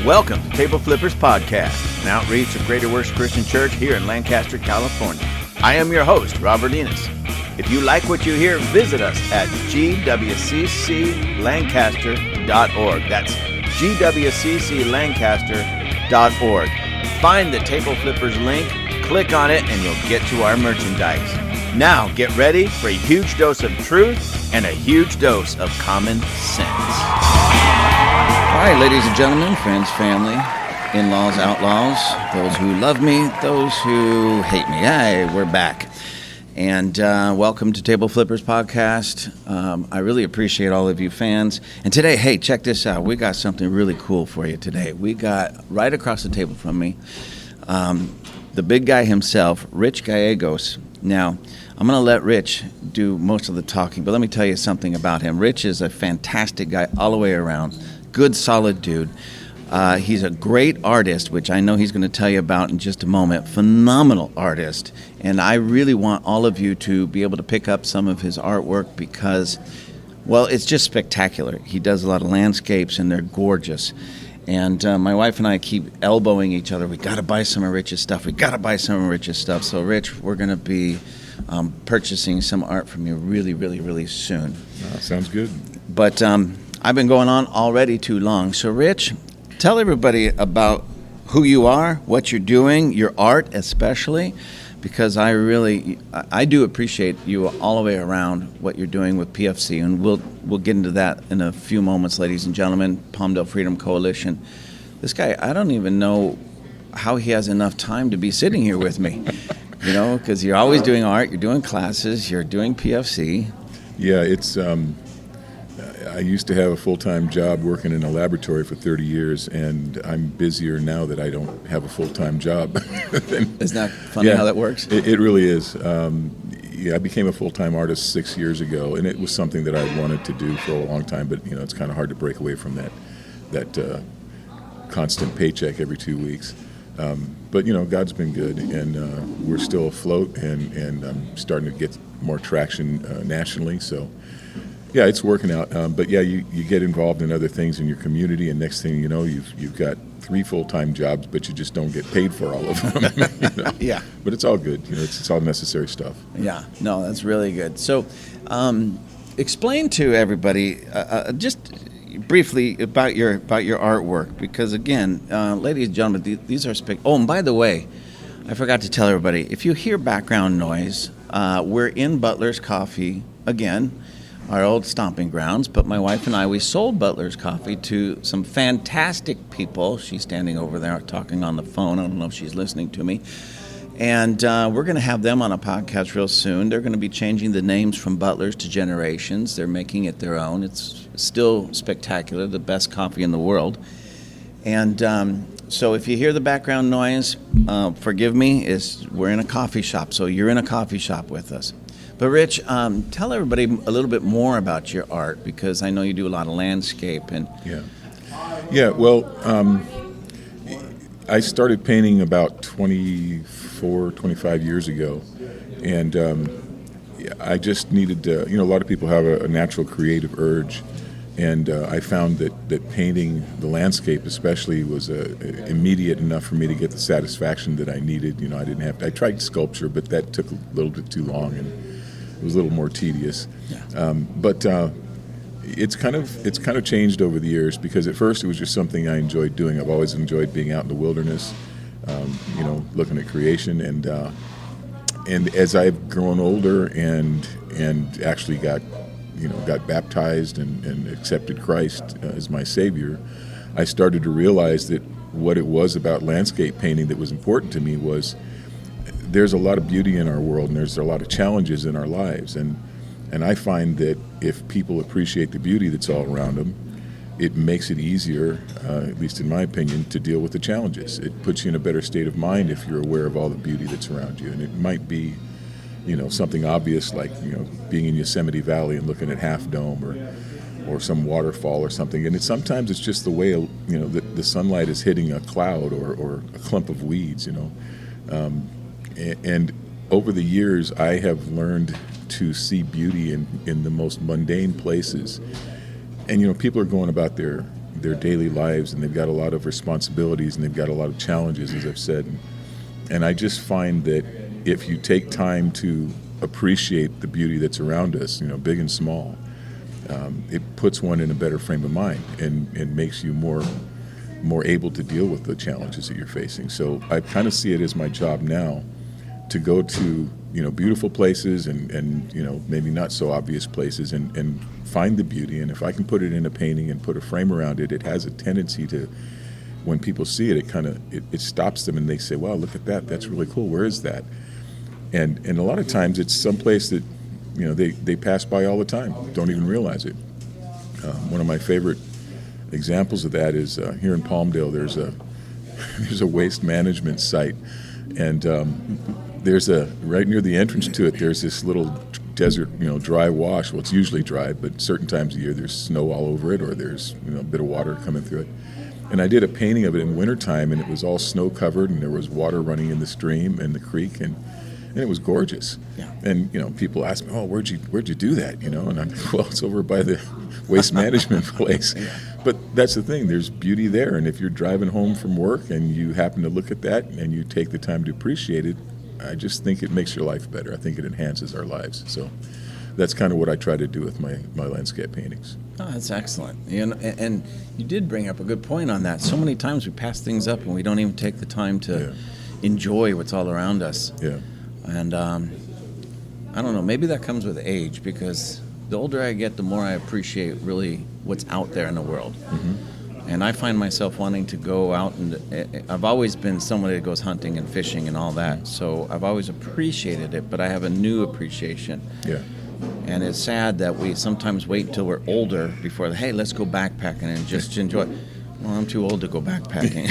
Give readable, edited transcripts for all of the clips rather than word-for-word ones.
Welcome to Table Flippers Podcast, an outreach of Greater Works Christian Church here in Lancaster, California. I am your host, Robert Enos. If you like what you hear, visit us at gwcclancaster.org. That's gwcclancaster.org. Find the Table Flippers link, click on it, and you'll get to our merchandise. Now, get ready for a huge dose of truth and a huge dose of common sense. All right, ladies and gentlemen, friends, family, in-laws, outlaws, those who love me, those who hate me. Hey, we're back. And welcome to Table Flippers Podcast. I really appreciate all of you fans. And today, hey, check this out. We got something really cool for you today. We got right across the table from me, the big guy himself, Rich Gallego. Now, I'm going to let Rich do most of the talking, but let me tell you something about him. Rich is a fantastic guy all the way around. Good, solid dude. He's a great artist, which I know he's going to tell you about in just a moment. Phenomenal artist. And I really want all of you to be able to pick up some of his artwork because, well, it's just spectacular. He does a lot of landscapes, and they're gorgeous. And my wife and I keep elbowing each other. We got to buy some of Rich's stuff. We got to buy some of Rich's stuff. So, Rich, we're going to be purchasing some art from you really, really, really soon. Sounds good. But I've been going on already too long. So, Rich, tell everybody about who you are, what you're doing, your art especially, because I do appreciate you all the way around what you're doing with PFC, and we'll get into that in a few moments, ladies and gentlemen. Palmdale Freedom Coalition. This guy, I don't even know how he has enough time to be sitting here with me, you know, because you're always doing art, you're doing classes, you're doing PFC. Yeah, it's. I used to have a full-time job working in a laboratory for 30 years, and I'm busier now that I don't have a full-time job. Isn't that funny how that works? It really is. I became a full-time artist 6 years ago, and it was something that I wanted to do for a long time, but you know, it's kind of hard to break away from that constant paycheck every 2 weeks. But you know, God's been good, and we're still afloat, and I'm starting to get more traction nationally. So. Yeah, it's working out. But yeah, you get involved in other things in your community, and next thing you know, you've got 3 full-time jobs, but you just don't get paid for all of them. You know? Yeah. But it's all good. You know, it's all necessary stuff. Yeah. No, that's really good. So, explain to everybody just briefly about your artwork, because again, ladies and gentlemen, these are Oh, and by the way, I forgot to tell everybody, if you hear background noise, we're in Butler's Coffee again. Our old stomping grounds, but my wife and I, we sold Butler's Coffee to some fantastic people. She's standing over there talking on the phone. I don't know if she's listening to me. And we're going to have them on a podcast real soon. They're going to be changing the names from Butler's to Generations. They're making it their own. It's still spectacular, the best coffee in the world. And so if you hear the background noise, forgive me, we're in a coffee shop. So you're in a coffee shop with us. But Rich, tell everybody a little bit more about your art, because I know you do a lot of landscape. And Well, I started painting about 25 years ago, and I just needed to, you know, a lot of people have a natural creative urge, and I found that painting the landscape especially was immediate enough for me to get the satisfaction that I needed. You know, I tried sculpture, but that took a little bit too long, and it was a little more tedious. Yeah. But it's kind of changed over the years, because at first it was just something I enjoyed doing. I've always enjoyed being out in the wilderness, you know, looking at creation. And as I've grown older and actually got baptized and accepted Christ as my Savior, I started to realize that what it was about landscape painting that was important to me was there's a lot of beauty in our world, and there's a lot of challenges in our lives, and I find that if people appreciate the beauty that's all around them, it makes it easier, at least in my opinion, to deal with the challenges. It puts you in a better state of mind if you're aware of all the beauty that's around you, and it might be, you know, something obvious like, you know, being in Yosemite Valley and looking at Half Dome or some waterfall or something, and sometimes it's just the way, you know, the sunlight is hitting a cloud or a clump of weeds, you know. And over the years, I have learned to see beauty in the most mundane places. And, you know, people are going about their their daily lives, and they've got a lot of responsibilities, and they've got a lot of challenges, as I've said. And I just find that if you take time to appreciate the beauty that's around us, big and small, it puts one in a better frame of mind and makes you more able to deal with the challenges that you're facing. So I kind of see it as my job now to go to beautiful places and maybe not so obvious places and find the beauty. And if I can put it in a painting and put a frame around it, it has a tendency to, when people see it, it stops them and they say, wow, look at that, that's really cool, where is that? And a lot of times it's someplace that they pass by all the time, don't even realize it. One of my favorite examples of that is here in Palmdale. There's a waste management site, and right near the entrance to it, there's this little desert, dry wash. Well, it's usually dry, but certain times of the year there's snow all over it, or there's a bit of water coming through it. And I did a painting of it in wintertime, and it was all snow covered, and there was water running in the stream and the creek, and it was gorgeous. Yeah. And people ask me, oh, where'd you do that? And I'm well, it's over by the waste management place. Yeah. But that's the thing, there's beauty there, and if you're driving home from work and you happen to look at that and you take the time to appreciate it, I just think it makes your life better. I think it enhances our lives. So that's kind of what I try to do with my landscape paintings. Oh, that's excellent. And you did bring up a good point on that. So many times we pass things up and we don't even take the time to enjoy what's all around us. Yeah. And I don't know, maybe that comes with age, because the older I get, the more I appreciate really what's out there in the world. Mm-hmm. And I find myself wanting to go out, and I've always been somebody that goes hunting and fishing and all that. So I've always appreciated it, but I have a new appreciation. Yeah. And it's sad that we sometimes wait until we're older before, hey, let's go backpacking and just enjoy. Well, I'm too old to go backpacking.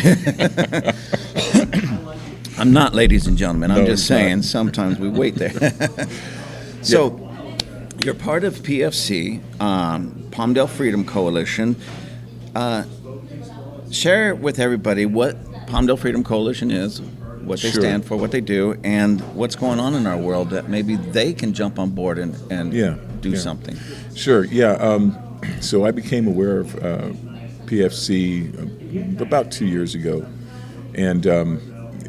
I'm not, ladies and gentlemen. I'm just saying, sometimes we wait there. So, you're part of PFC, Palmdale Freedom Coalition. Share with everybody what Palmdale Freedom Coalition is, what they stand for, what they do, and what's going on in our world that maybe they can jump on board and do something. Sure, yeah. So I became aware of PFC about 2 years ago, and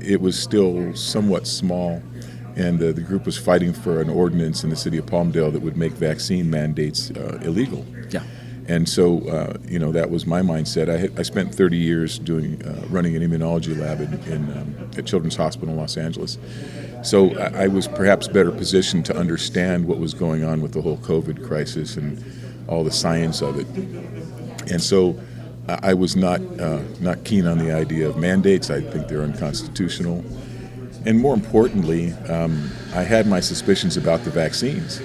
it was still somewhat small, and the group was fighting for an ordinance in the city of Palmdale that would make vaccine mandates illegal. Yeah. And so, that was my mindset. I spent 30 years running an immunology lab at Children's Hospital in Los Angeles. So I was perhaps better positioned to understand what was going on with the whole COVID crisis and all the science of it. And so I was not keen on the idea of mandates. I think they're unconstitutional. And more importantly, I had my suspicions about the vaccines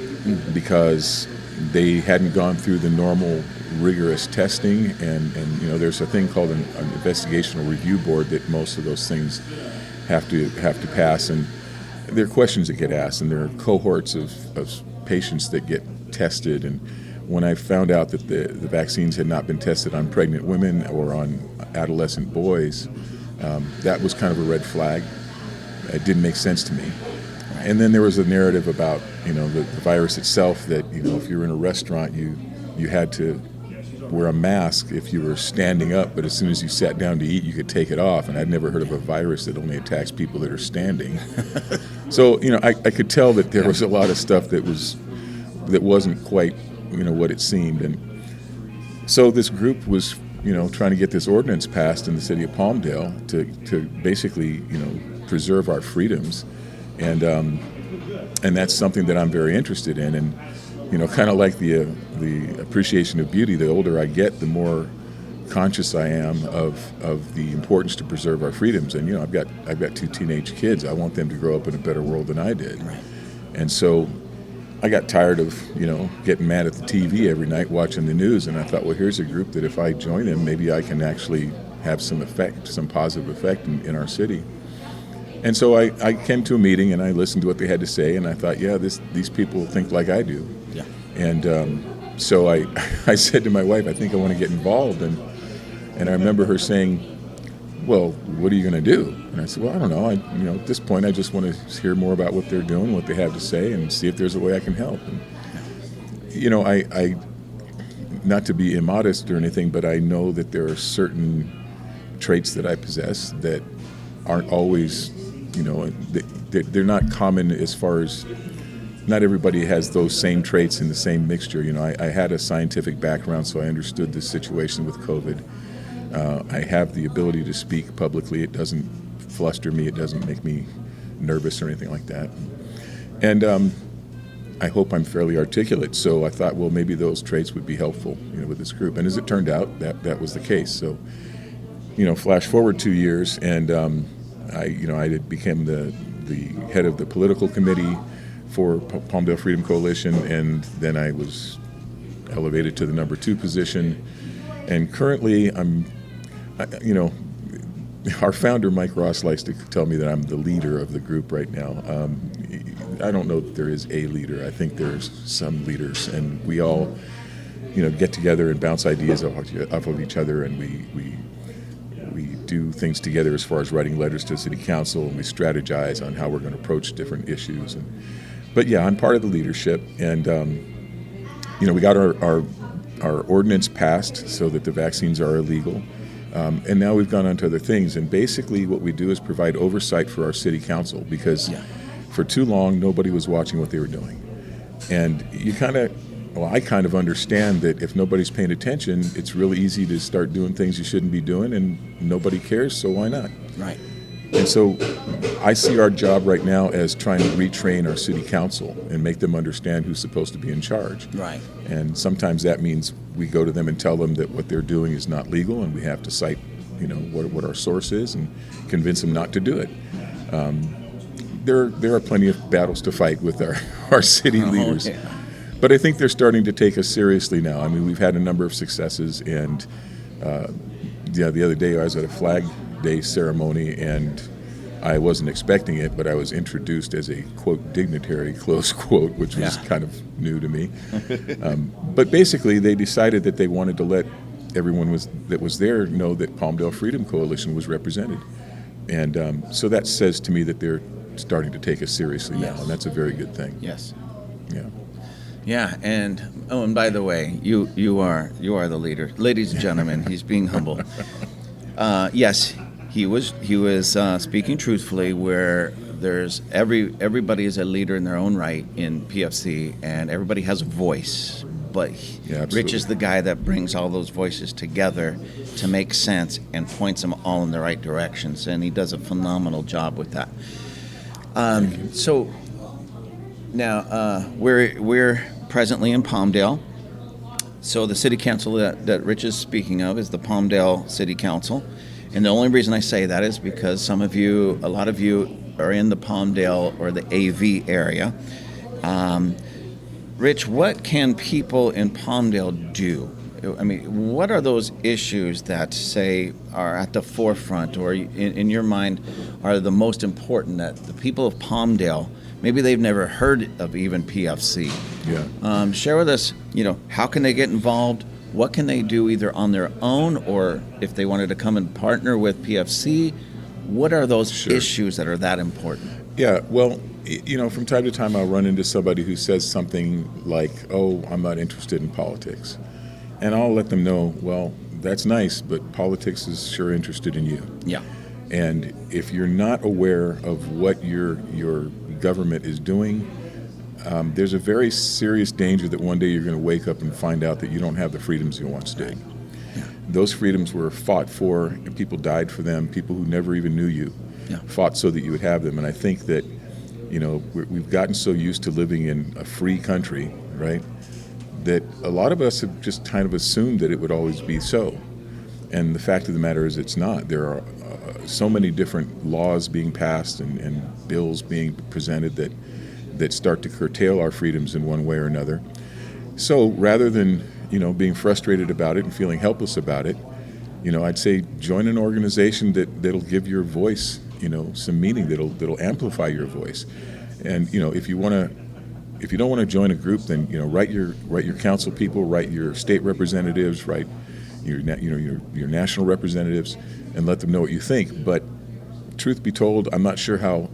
because they hadn't gone through the normal rigorous testing, and there's a thing called an investigational review board that most of those things have to pass, and there are questions that get asked, and there are cohorts of patients that get tested. And when I found out that the vaccines had not been tested on pregnant women or on adolescent boys, that was kind of a red flag. It didn't make sense to me. And then there was a narrative about the virus itself, that if you were in a restaurant, you had to wear a mask if you were standing up, but as soon as you sat down to eat, you could take it off. And I'd never heard of a virus that only attacks people that are standing. So I could tell that there was a lot of stuff that wasn't quite what it seemed. And so this group was trying to get this ordinance passed in the city of Palmdale to basically preserve our freedoms. And that's something that I'm very interested in. And kind of like the appreciation of beauty, the older I get, the more conscious I am of the importance to preserve our freedoms. And I've got 2 teenage kids. I want them to grow up in a better world than I did. Right. And so I got tired of getting mad at the TV every night watching the news. And I thought, well, here's a group that if I join them, maybe I can actually have some positive effect in our city. And so I came to a meeting and I listened to what they had to say, and I thought, these people think like I do. Yeah. And so I said to my wife, I think I want to get involved. And I remember her saying, well, what are you going to do? And I said, well, I don't know. At this point, I just want to hear more about what they're doing, what they have to say, and see if there's a way I can help. And, not to be immodest or anything, but I know that there are certain traits that I possess that aren't always, they're not common as far as, not everybody has those same traits in the same mixture. I had a scientific background, so I understood the situation with COVID. I have the ability to speak publicly. It doesn't fluster me. It doesn't make me nervous or anything like that. And I hope I'm fairly articulate. So I thought, well, maybe those traits would be helpful, with this group. And as it turned out, that was the case. So, flash forward 2 years, and I became the head of the political committee for Palmdale Freedom Coalition, and then I was elevated to the number 2 position. And currently, our founder, Mike Ross, likes to tell me that I'm the leader of the group right now. I don't know that there is a leader. I think there's some leaders, and we all, get together and bounce ideas off of each other, and we do things together as far as writing letters to the city council, and we strategize on how we're going to approach different issues. But yeah, I'm part of the leadership, and we got our ordinance passed so that the vaccines are illegal. And now we've gone on to other things. And basically what we do is provide oversight for our city council, because for too long, nobody was watching what they were doing. And I kind of understand that if nobody's paying attention, it's really easy to start doing things you shouldn't be doing, and nobody cares, so why not? Right. And so I see our job right now as trying to retrain our city council and make them understand who's supposed to be in charge. Right. And sometimes that means we go to them and tell them that what they're doing is not legal, and we have to cite, what our source is, and convince them not to do it. There are plenty of battles to fight with our city leaders. Yeah. But I think they're starting to take us seriously now. I mean, we've had a number of successes, and the other day I was at a Flag Day ceremony, and I wasn't expecting it, but I was introduced as a, quote, dignitary, close quote, which was kind of new to me. But basically, they decided that they wanted to let everyone that was there know that Palmdale Freedom Coalition was represented. And so that says to me that they're starting to take us seriously now, and that's a very good thing. Yes. Yeah. Yeah, and by the way, you are the leader, ladies and gentlemen. He's being humble. Yes, he was speaking truthfully. Where there's everybody is a leader in their own right in PFC, and everybody has a voice. But Rich is the guy that brings all those voices together to make sense and points them all in the right directions, and he does a phenomenal job with that. So now we're presently in Palmdale. So the city council that Rich is speaking of is the Palmdale City Council. And the only reason I say that is because a lot of you are in the Palmdale or the AV area. Rich, what can people in Palmdale do? I mean, what are those issues that, say, are at the forefront or in your mind are the most important that the people of Palmdale, maybe they've never heard of even PFC? Yeah. Share with us, how can they get involved? What can they do either on their own, or if they wanted to come and partner with PFC? What are those issues that are that important? Yeah, well, from time to time I'll run into somebody who says something like, oh, I'm not interested in politics. And I'll let them know, well, that's nice, but politics is sure interested in you. Yeah. And if you're not aware of what your government is doing, there's a very serious danger that one day you're going to wake up and find out that you don't have the freedoms you once did. Yeah. Those freedoms were fought for, and people died for them. People who never even knew you fought so that you would have them. And I think that, we've gotten so used to living in a free country, right, that a lot of us have just kind of assumed that it would always be so. And the fact of the matter is it's not. There are so many different laws being passed and bills being presented that start to curtail our freedoms in one way or another. So rather than, being frustrated about it and feeling helpless about it, I'd say join an organization that'll give your voice, some meaning, that'll amplify your voice. And, if you don't want to join a group, then, write your council people, write your state representatives, write your national representatives, and let them know what you think. But truth be told, I'm not sure how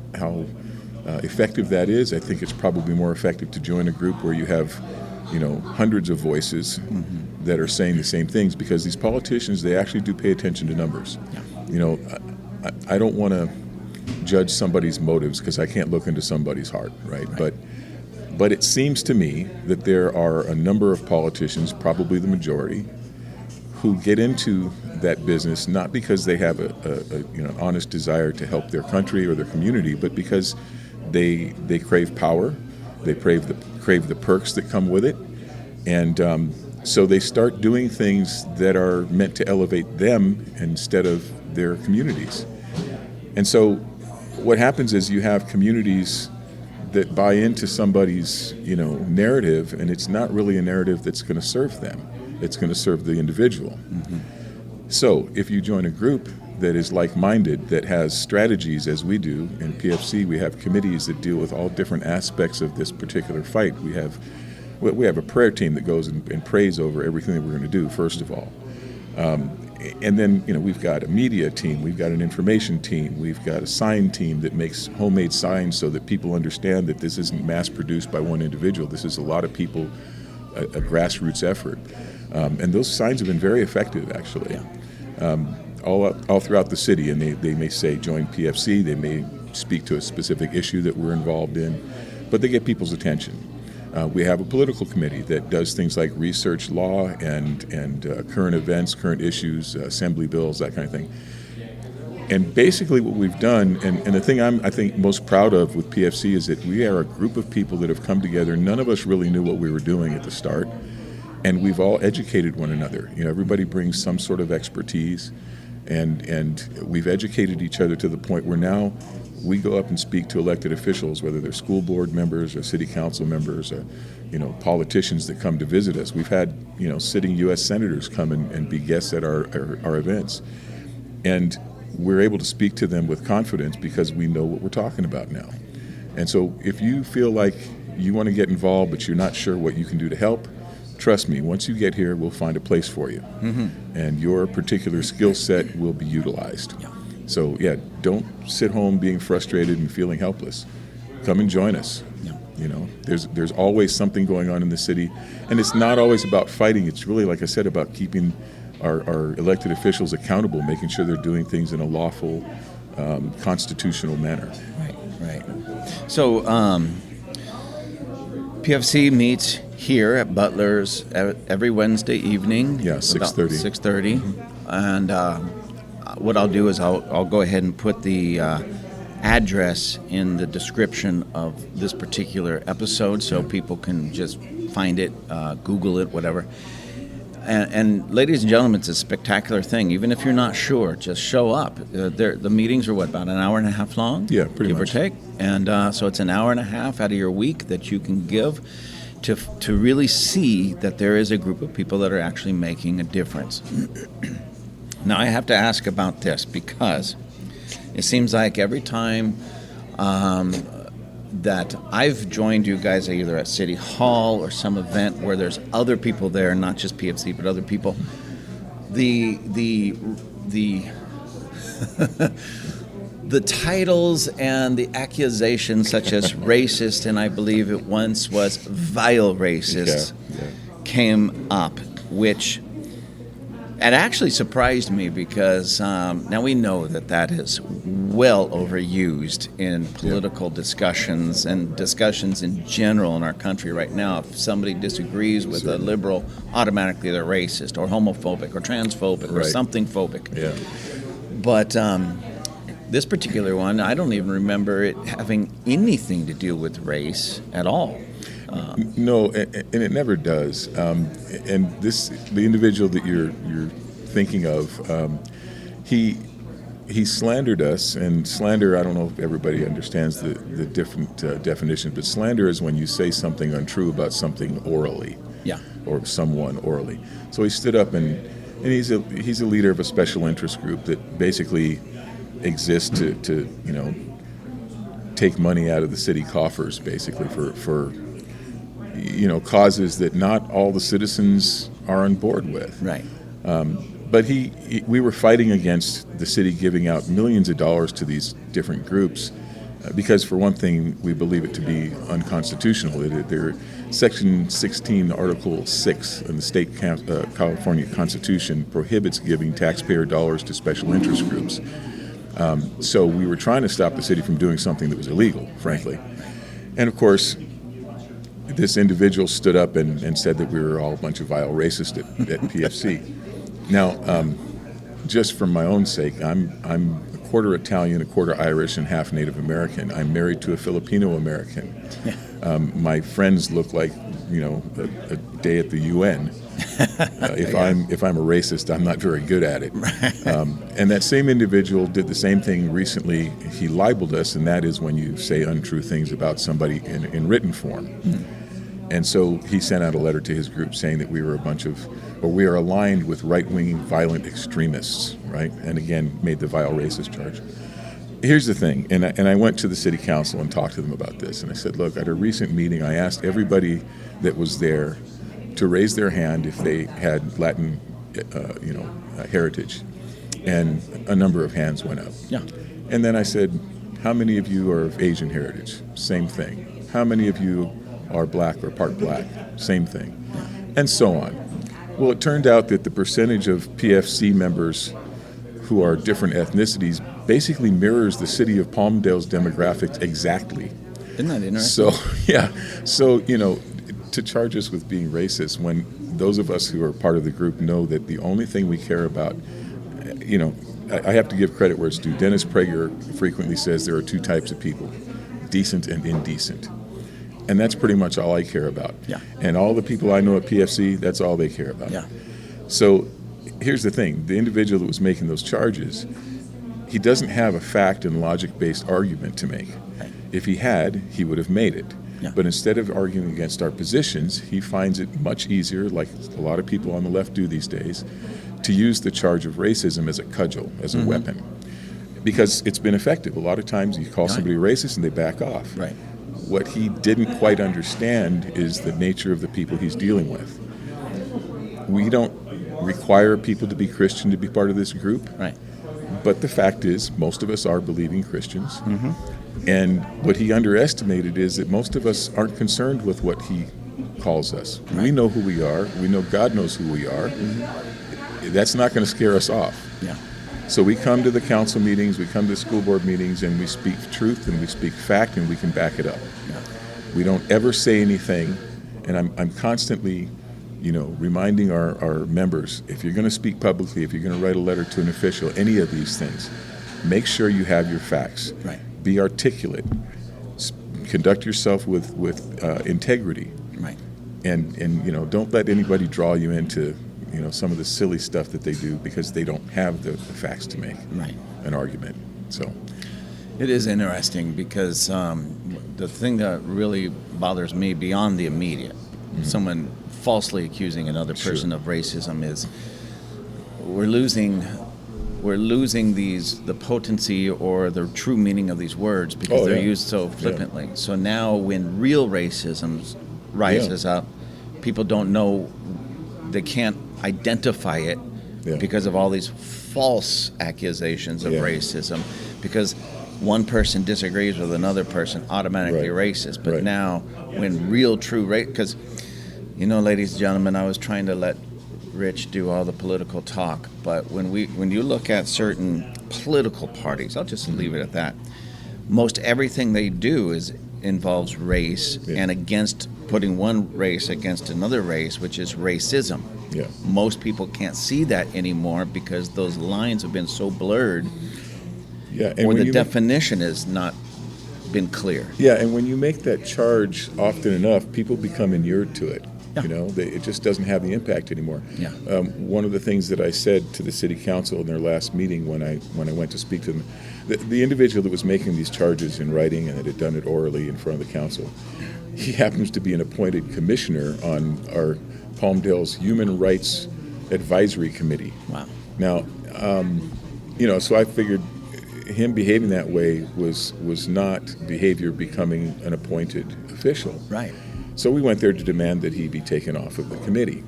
effective that is. I think it's probably more effective to join a group where you have, hundreds of voices that are saying the same things, because these politicians, they actually do pay attention to numbers. Yeah. I don't want to judge somebody's motives because I can't look into somebody's heart, right? But it seems to me that there are a number of politicians, probably the majority, who get into that business not because they have an honest desire to help their country or their community, but because they crave power, they crave the perks that come with it, and so they start doing things that are meant to elevate them instead of their communities. And so what happens is you have communities that buy into somebody's narrative, and it's not really a narrative that's going to serve them. It's going to serve the individual. Mm-hmm. So if you join a group that is like-minded, that has strategies, as we do in PFC, we have committees that deal with all different aspects of this particular fight. We have a prayer team that goes and prays over everything that we're going to do, first of all. And then, we've got a media team, we've got an information team, we've got a sign team that makes homemade signs so that people understand that this isn't mass-produced by one individual. This is a lot of people, a grassroots effort. And those signs have been very effective, actually, all throughout the city. And they may say, join PFC, they may speak to a specific issue that we're involved in, but they get people's attention. We have a political committee that does things like research law and current events, current issues, assembly bills, that kind of thing. And basically what we've done, and the thing I think most proud of with PFC is that we are a group of people that have come together. None of us really knew what we were doing at the start, and we've all educated one another. Everybody brings some sort of expertise, and we've educated each other to the point where now we go up and speak to elected officials, whether they're school board members or city council members or, politicians that come to visit us. We've had, sitting U.S. senators come and be guests at our events. And we're able to speak to them with confidence because we know what we're talking about now. And so if you feel like you want to get involved but you're not sure what you can do to help, trust me, once you get here, we'll find a place for you. Mm-hmm. And your particular skill set will be utilized. Yeah. So, don't sit home being frustrated and feeling helpless. Come and join us. Yeah. There's always something going on in the city, and it's not always about fighting. It's really, like I said, about keeping our elected officials accountable, making sure they're doing things in a lawful, constitutional manner. Right. So, PFC meets here at Butler's every Wednesday evening. Yeah, 6:30. 6:30, mm-hmm. And what I'll do is I'll go ahead and put the address in the description of this particular episode so people can just find it, Google it, whatever. And ladies and gentlemen, it's a spectacular thing. Even if you're not sure, just show up. The meetings are about an hour and a half long? Yeah, pretty much. Give or take. And so it's an hour and a half out of your week that you can give to really see that there is a group of people that are actually making a difference. Now, I have to ask about this because it seems like every time that I've joined you guys either at City Hall or some event where there's other people there, not just PFC, but other people, the the titles and the accusations such as racist, and I believe it once was vile racist, came up, which... It actually surprised me because now we know that is well overused in political discussions and discussions in general in our country right now. If somebody disagrees with a liberal, automatically they're racist or homophobic or transphobic or something phobic. Yeah. But this particular one, I don't even remember it having anything to do with race at all. No, and it never does. And the individual that you're thinking of, he slandered us. And slander, I don't know if everybody understands the different definitions, but slander is when you say something untrue about something orally, or someone orally. So he stood up and he's a leader of a special interest group that basically exists to take money out of the city coffers, basically for causes that not all the citizens are on board with. Right. But we were fighting against the city giving out millions of dollars to these different groups because for one thing, we believe it to be unconstitutional. Section 16, Article 6 in the state California Constitution prohibits giving taxpayer dollars to special interest groups. So we were trying to stop the city from doing something that was illegal, frankly. And of course, this individual stood up and said that we were all a bunch of vile racists at PFC. Now, just for my own sake, I'm a quarter Italian, a quarter Irish, and half Native American. I'm married to a Filipino American. My friends look like, a day at the UN. If I'm a racist, I'm not very good at it. And that same individual did the same thing recently. He libeled us, and that is when you say untrue things about somebody in written form. And so he sent out a letter to his group saying that we are aligned with right-wing violent extremists, right? And again, made the vile racist charge. Here's the thing, and I went to the city council and talked to them about this, and I said, look, at a recent meeting, I asked everybody that was there to raise their hand if they had Latin, heritage, and a number of hands went up. Yeah. And then I said, how many of you are of Asian heritage? Same thing. How many of you are black or part black? Same thing. And so on. Well, it turned out that the percentage of PFC members who are different ethnicities basically mirrors the city of Palmdale's demographics exactly. Isn't that interesting? So, to charge us with being racist when those of us who are part of the group know that the only thing we care about, I have to give credit where it's due. Dennis Prager frequently says there are two types of people, decent and indecent. And that's pretty much all I care about. Yeah. And all the people I know at PFC, that's all they care about. Yeah. So here's the thing. The individual that was making those charges, he doesn't have a fact and logic-based argument to make. Right. If he had, he would have made it. Yeah. But instead of arguing against our positions, he finds it much easier, like a lot of people on the left do these days, to use the charge of racism as a cudgel, as a weapon. Because it's been effective. A lot of times you call somebody racist and they back off. Right. What he didn't quite understand is the nature of the people he's dealing with. We don't require people to be Christian to be part of this group. Right. But the fact is, most of us are believing Christians. And what he underestimated is that most of us aren't concerned with what he calls us. Right. We know who we are. We know God knows who we are. That's not going to scare us off. Yeah. So we come to the council meetings, we come to school board meetings, and we speak truth and we speak fact, and we can back it up. Yeah. We don't ever say anything, and I'm constantly, reminding our members, if you're going to speak publicly, if you're going to write a letter to an official, any of these things, make sure you have your facts. Right. Be articulate. Conduct yourself with integrity. Right. And don't let anybody draw you into some of the silly stuff that they do because they don't have the facts to make an argument. So it is interesting because the thing that really bothers me beyond the immediate, someone falsely accusing another person of racism, is we're losing the potency or the true meaning of these words because they're used so flippantly. Yeah. So now when real racism rises up, people don't know, they can't identify it because of all these false accusations of racism, because one person disagrees with another person, automatically racist. But now when real true race, because ladies and gentlemen, I was trying to let Rich do all the political talk, but when you look at certain political parties, I'll just leave it at that, most everything they do involves race and against putting one race against another race, which is racism. Yeah. Most people can't see that anymore because those lines have been so blurred, or the definition has not been clear. Yeah, and when you make that charge often enough, people become inured to it. Yeah. It just doesn't have the impact anymore. Yeah. One of the things that I said to the city council in their last meeting when I went to speak to them, the individual that was making these charges in writing and that had done it orally in front of the council, he happens to be an appointed commissioner on our Palmdale's Human Rights Advisory Committee. Wow. Now, so I figured him behaving that way was not behavior becoming an appointed official. Right. So we went there to demand that he be taken off of the committee.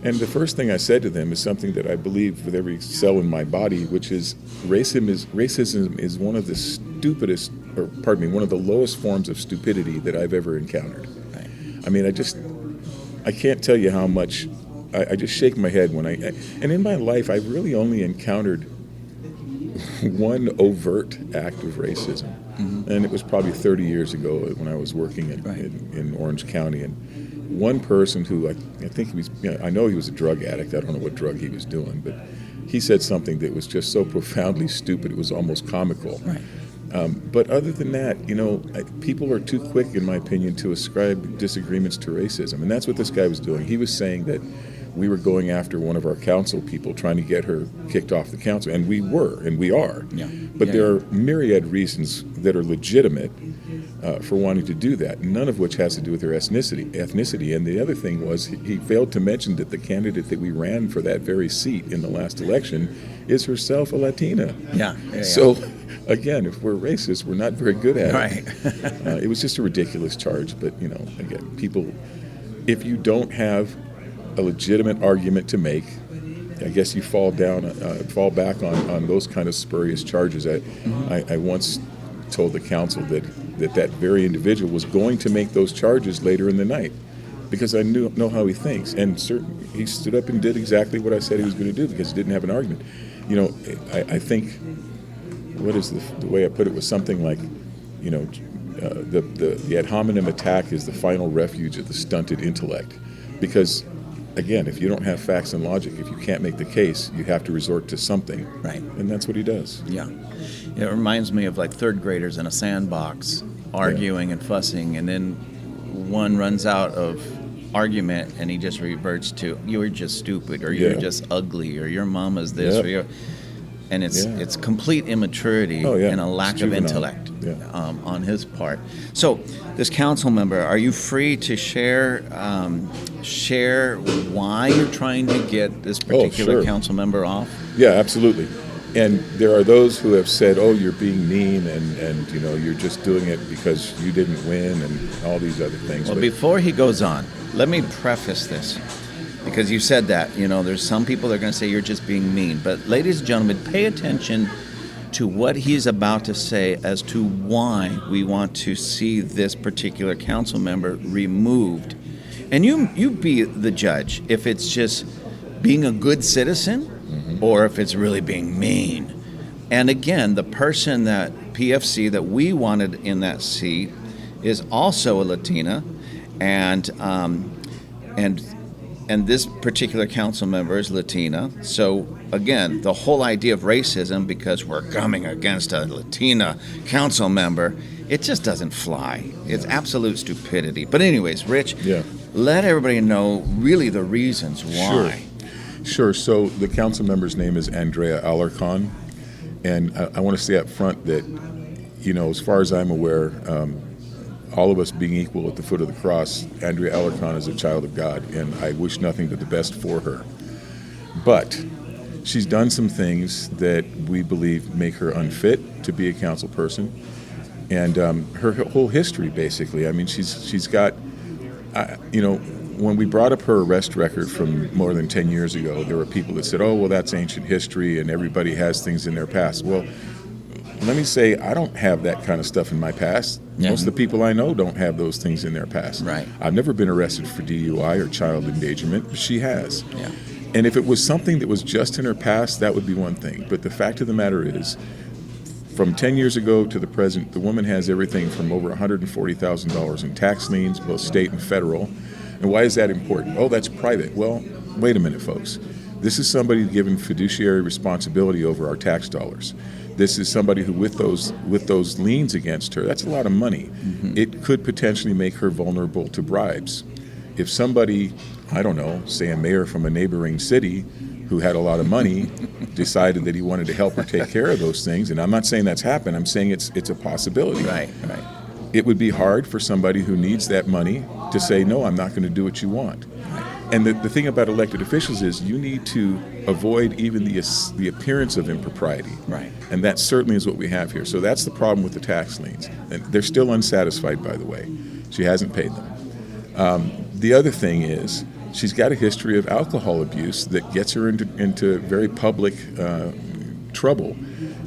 And the first thing I said to them is something that I believe with every cell in my body, which is racism is one of the stupidest, or pardon me, one of the lowest forms of stupidity that I've ever encountered. Right. I mean, I can't tell you how much, I just shake my head when and in my life, I've really only encountered one overt act of racism. And it was probably 30 years ago when I was working in Orange County. And one person who I think he was, I know he was a drug addict. I don't know what drug he was doing, but he said something that was just so profoundly stupid, it was almost comical. Right. But other than that, people are too quick, in my opinion, to ascribe disagreements to racism. And that's what this guy was doing. He was saying that we were going after one of our council people, trying to get her kicked off the council. And we were, and we are. Yeah. But there are myriad reasons that are legitimate for wanting to do that, none of which has to do with her ethnicity. And the other thing was he failed to mention that the candidate that we ran for that very seat in the last election is herself a Latina. Yeah. So, again, if we're racist, we're not very good at Right. it. It was just a ridiculous charge. But, again, people, if you don't have a legitimate argument to make, I guess you fall back on those kind of spurious charges. I once told the council that very individual was going to make those charges later in the night because I know how he thinks. And he stood up and did exactly what I said he was going to do because he didn't have an argument. I think, what is the way I put it was something like, the ad hominem attack is the final refuge of the stunted intellect. Because, again, if you don't have facts and logic, if you can't make the case, you have to resort to something. Right. And that's what he does. Yeah. It reminds me of like third graders in a sandbox arguing and fussing, and then one runs out of argument and he just reverts to, you were just stupid, or you're just ugly, or your mama's this, or you're... And it's complete immaturity and a lack of intellect on his part. So, this council member, are you free to share why you're trying to get this particular council member off? Yeah, absolutely. And there are those who have said, "Oh, you're being mean, and you're just doing it because you didn't win," and all these other things. Well, before he goes on, let me preface this. Because you said that, there's some people that are going to say you're just being mean. But ladies and gentlemen, pay attention to what he's about to say as to why we want to see this particular council member removed. And you be the judge if it's just being a good citizen or if it's really being mean. And again, the person that PFC that we wanted in that seat is also a Latina, and this particular council member is Latina. So, again, the whole idea of racism, because we're coming against a Latina council member, it just doesn't fly. It's absolute stupidity. But anyways, Rich, let everybody know really the reasons why. Sure. So the council member's name is Andrea Alarcon. And I want to say up front that, as far as I'm aware, all of us being equal at the foot of the cross, Andrea Alarcon is a child of God, and I wish nothing but the best for her. But she's done some things that we believe make her unfit to be a council person, and her whole history, basically. I mean, she's got, when we brought up her arrest record from more than 10 years ago, there were people that said, "Oh, well, that's ancient history, and everybody has things in their past." Well, let me say, I don't have that kind of stuff in my past. Most of the people I know don't have those things in their past. Right. I've never been arrested for DUI or child endangerment. She has. Yeah. And if it was something that was just in her past, that would be one thing. But the fact of the matter is, from 10 years ago to the present, the woman has everything from over $140,000 in tax liens, both state and federal. And why is that important? Oh, that's private. Well, wait a minute, folks. This is somebody given fiduciary responsibility over our tax dollars. This is somebody who, with those liens against her, that's a lot of money. It could potentially make her vulnerable to bribes. If somebody, I don't know, say a mayor from a neighboring city who had a lot of money decided that he wanted to help her take care of those things, and I'm not saying that's happened, I'm saying it's a possibility. Right. It would be hard for somebody who needs that money to say, "No, I'm not going to do what you want." And the thing about elected officials is you need to avoid even the appearance of impropriety. Right. And that certainly is what we have here. So that's the problem with the tax liens. And they're still unsatisfied, by the way. She hasn't paid them. The other thing is she's got a history of alcohol abuse that gets her into very public trouble.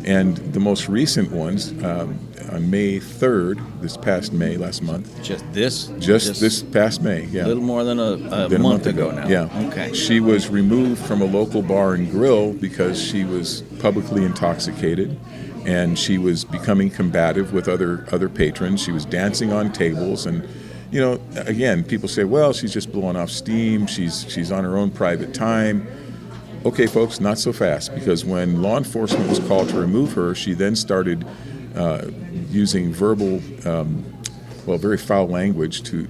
And the most recent ones, on May 3rd, this past May, last month. Just this past May, yeah. A little more than a month ago now. Yeah. Okay. She was removed from a local bar and grill because she was publicly intoxicated, and she was becoming combative with other patrons. She was dancing on tables, and again, people say, well, she's just blowing off steam. She's on her own private time. Okay, folks, not so fast, because when law enforcement was called to remove her, she then started using verbal, very foul language to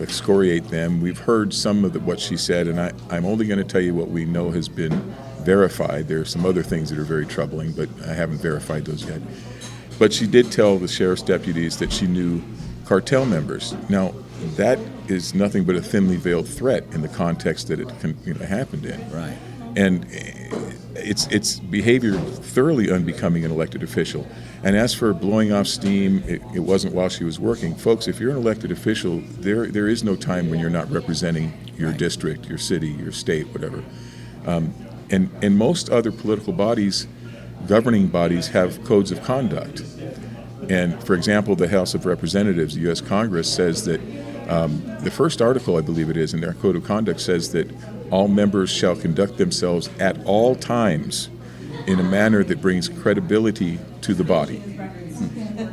excoriate them. We've heard some of what she said, and I'm only going to tell you what we know has been verified. There are some other things that are very troubling, but I haven't verified those yet. But she did tell the sheriff's deputies that she knew cartel members. Now, that is nothing but a thinly veiled threat in the context that it happened in. Right. And it's behavior thoroughly unbecoming an elected official. And as for blowing off steam, it wasn't while she was working. Folks, if you're an elected official, there is no time when you're not representing your district, your city, your state, whatever. And most other political bodies, governing bodies, have codes of conduct. And for example, the House of Representatives, the U.S. Congress, says that the first article, I believe it is, in their code of conduct says that all members shall conduct themselves at all times in a manner that brings credibility to the body.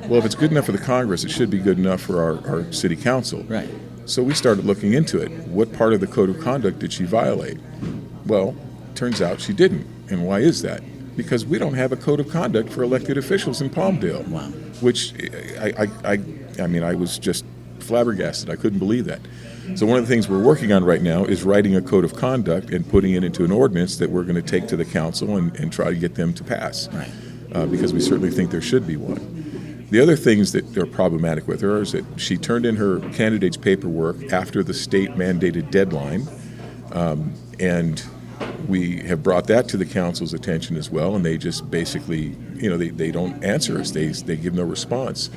Well, if it's good enough for the Congress, it should be good enough for our city council. Right. So we started looking into it. What part of the code of conduct did she violate? Well, turns out she didn't. And why is that? Because we don't have a code of conduct for elected officials in Palmdale. Wow. Which I was just flabbergasted. I couldn't believe that. So one of the things we're working on right now is writing a code of conduct and putting it into an ordinance that we're going to take to the council and try to get them to pass. Right. Because we certainly think there should be one. The other things that are problematic with her is that she turned in her candidate's paperwork after the state mandated deadline, and we have brought that to the council's attention as well, and they just basically, they don't answer us. They give no response.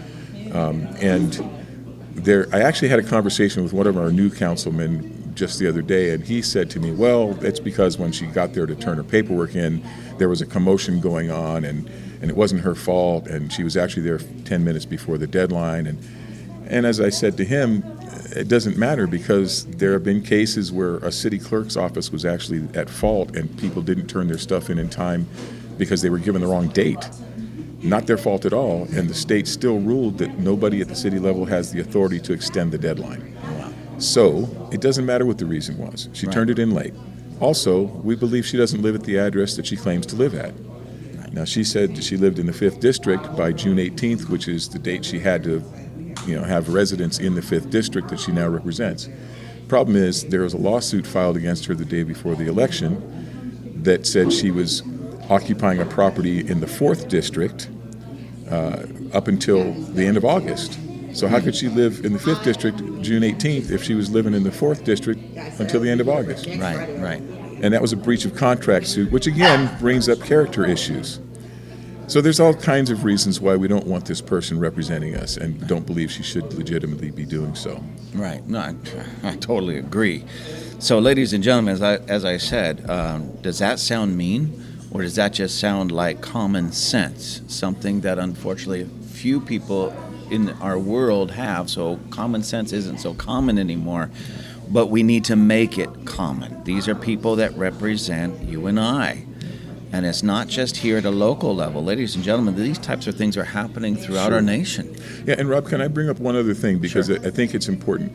I actually had a conversation with one of our new councilmen just the other day, and he said to me, well, it's because when she got there to turn her paperwork in, there was a commotion going on, and it wasn't her fault, and she was actually there 10 minutes before the deadline. And as I said to him, it doesn't matter, because there have been cases where a city clerk's office was actually at fault and people didn't turn their stuff in time because they were given the wrong date. Not their fault at all, and the state still ruled that nobody at the city level has the authority to extend the deadline. Wow. So it doesn't matter what the reason was. She turned it in late. Also, we believe she doesn't live at the address that she claims to live at. Now, she said that she lived in the 5th District by June 18th, which is the date she had to have residence in the 5th District that she now represents. Problem is, there was a lawsuit filed against her the day before the election that said she was occupying a property in the 4th District up until the end of August. So how could she live in the 5th District June 18th if she was living in the 4th District until the end of August? Right. And that was a breach of contract suit, which again brings up character issues. So there's all kinds of reasons why we don't want this person representing us and don't believe she should legitimately be doing so. Right. No, I totally agree. So, ladies and gentlemen, as I said, does that sound mean, or does that just sound like common sense, something that unfortunately few people in our world have? So common sense isn't so common anymore, but we need to make it common. These are people that represent you and I. And it's not just here at a local level. Ladies and gentlemen, these types of things are happening throughout our nation. Yeah, and Rob, can I bring up one other thing? Because I think it's important.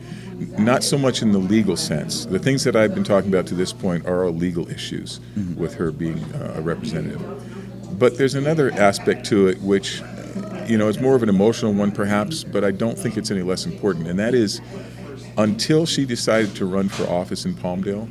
Not so much in the legal sense. The things that I've been talking about to this point are all legal issues with her being a representative. But there's another aspect to it which, is more of an emotional one perhaps, but I don't think it's any less important. And that is, until she decided to run for office in Palmdale,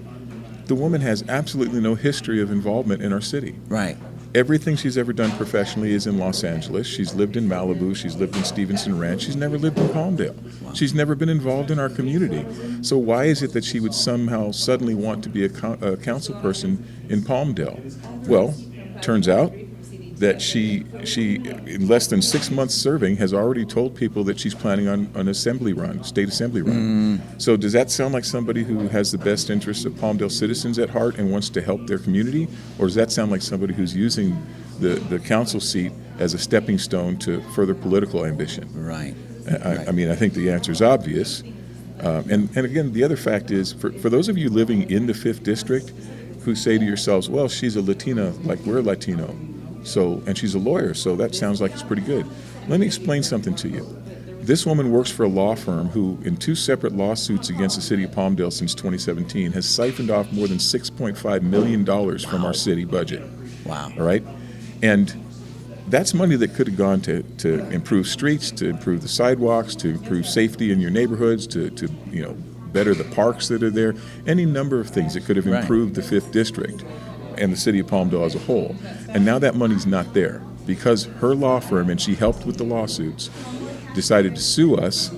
the woman has absolutely no history of involvement in our city. Right. Everything she's ever done professionally is in Los Angeles. She's lived in Malibu. She's lived in Stevenson Ranch. She's never lived in Palmdale. Wow. She's never been involved in our community. So why is it that she would somehow suddenly want to be a council person in Palmdale? Well, turns out that she in less than 6 months serving has already told people that she's planning on an assembly run, state assembly run. So does that sound like somebody who has the best interests of Palmdale citizens at heart and wants to help their community? Or does that sound like somebody who's using the council seat as a stepping stone to further political ambition. Right. I mean, I think the answer is obvious. And again, the other fact is, for those of you living in the 5th District who say to yourselves, well, she's a Latina like we're Latino, and she's a lawyer, so that sounds like it's pretty good. Let me explain something to you. This woman works for a law firm who, in 2 separate lawsuits against the city of Palmdale since 2017, has siphoned off more than $6.5 million from our city budget. Wow. All right? And that's money that could have gone to improve streets, to improve the sidewalks, to improve safety in your neighborhoods, to better the parks that are there, any number of things that could have improved the 5th District and the city of Palmdale as a whole. And now that money's not there because her law firm, and she helped with the lawsuits, decided to sue us.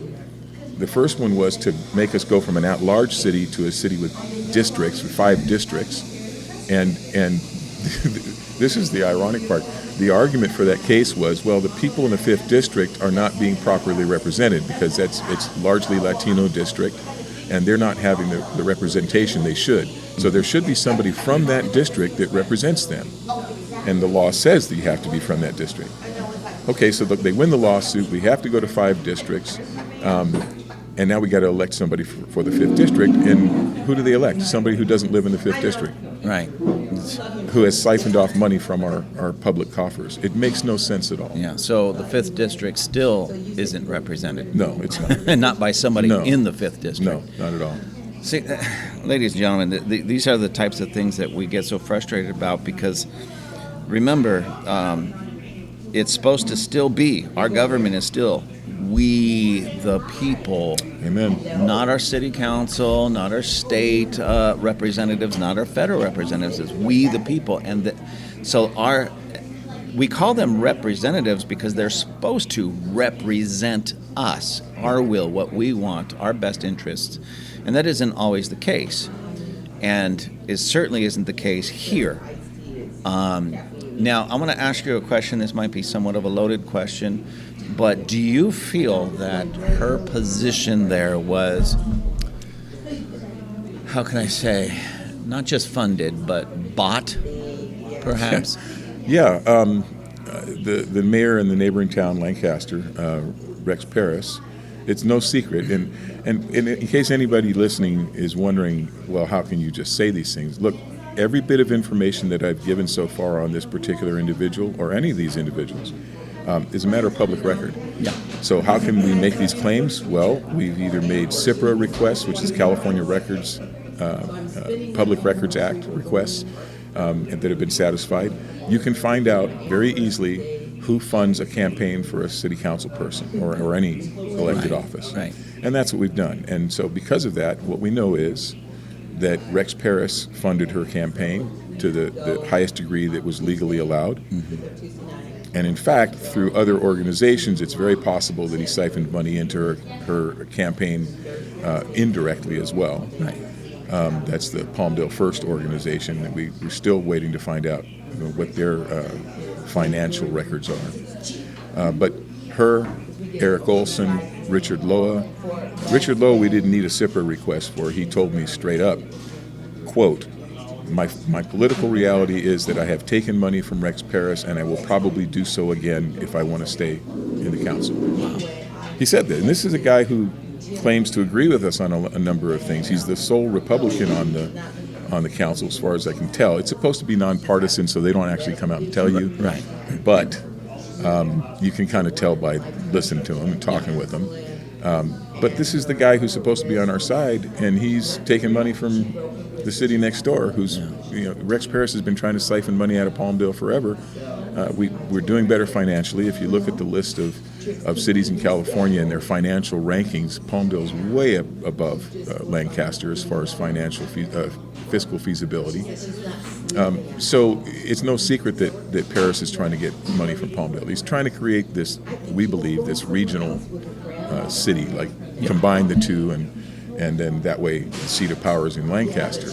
The first one was to make us go from an at-large city to a city with districts, with 5 districts. And this is the ironic part. The argument for that case was, well, the people in the 5th District are not being properly represented because it's largely Latino district, and they're not having the representation they should. So there should be somebody from that district that represents them. And the law says that you have to be from that district. Okay, so look, they win the lawsuit. We have to go to 5 districts. And now we got to elect somebody for the 5th District. And who do they elect? Somebody who doesn't live in the 5th District. Right. Who has siphoned off money from our public coffers. It makes no sense at all. Yeah, so the 5th District still isn't represented. No, it's not. Not by somebody in the 5th District. No, not at all. See, ladies and gentlemen, these are the types of things that we get so frustrated about because, remember, it's supposed to still be, our government is still we the people. Amen. Not our city council, not our state representatives, not our federal representatives. It's we the people. And so we call them representatives because they're supposed to represent us, our will, what we want, our best interests. And that isn't always the case. And it certainly isn't the case here. Now, I'm going to ask you a question. This might be somewhat of a loaded question, but do you feel that her position there was, how can I say, not just funded, but bought, perhaps? Yeah. The mayor in the neighboring town, Lancaster, Rex Paris, it's no secret. And in case anybody listening is wondering, well, how can you just say these things? Look, every bit of information that I've given so far on this particular individual or any of these individuals is a matter of public record. Yeah. So how can we make these claims? Well, we've either made CIPRA requests, which is California Records, Public Records Act requests that have been satisfied. You can find out very easily who funds a campaign for a city council person or any elected office. Right. And that's what we've done. And so because of that, what we know is that Rex Paris funded her campaign to the highest degree that was legally allowed. Mm-hmm. And in fact, through other organizations, it's very possible that he siphoned money into her campaign indirectly as well. Right. That's the Palmdale First organization, and we're still waiting to find out what their financial records are. But her, Eric Olson, Richard Loa. Richard Loa, we didn't need a CIPRA request for. He told me straight up, quote, my political reality is that I have taken money from Rex Paris and I will probably do so again if I want to stay in the council. Wow. He said that. And this is a guy who claims to agree with us on a number of things. He's the sole Republican on the council as far as I can tell. It's supposed to be nonpartisan, so they don't actually come out and tell you. Right. But you can kind of tell by listening to him and talking with him. But this is the guy who's supposed to be on our side, and he's taking money from the city next door, Rex Paris has been trying to siphon money out of Palmdale forever. We're doing better financially. If you look at the list of cities in California and their financial rankings, Palmdale's way above Lancaster as far as financial fiscal feasibility. So it's no secret that Paris is trying to get money from Palmdale. He's trying to create this, we believe, this regional city, combine the two, and then that way the seat of power is in Lancaster.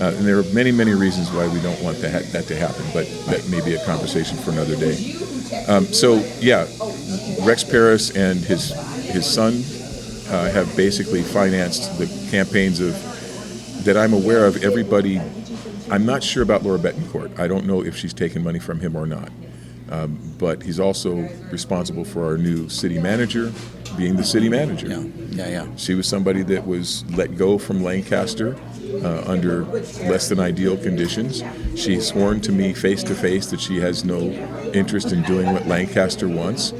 And there are many, many reasons why we don't want that to happen, but that may be a conversation for another day. Rex Paris and his son have basically financed the campaigns that I'm aware of, everybody I'm not sure about Laura Betancourt. I don't know if she's taken money from him or not. But he's also responsible for our new city manager being the city manager. Yeah. She was somebody that was let go from Lancaster under less than ideal conditions. She's sworn to me face to face that she has no interest in doing what Lancaster wants.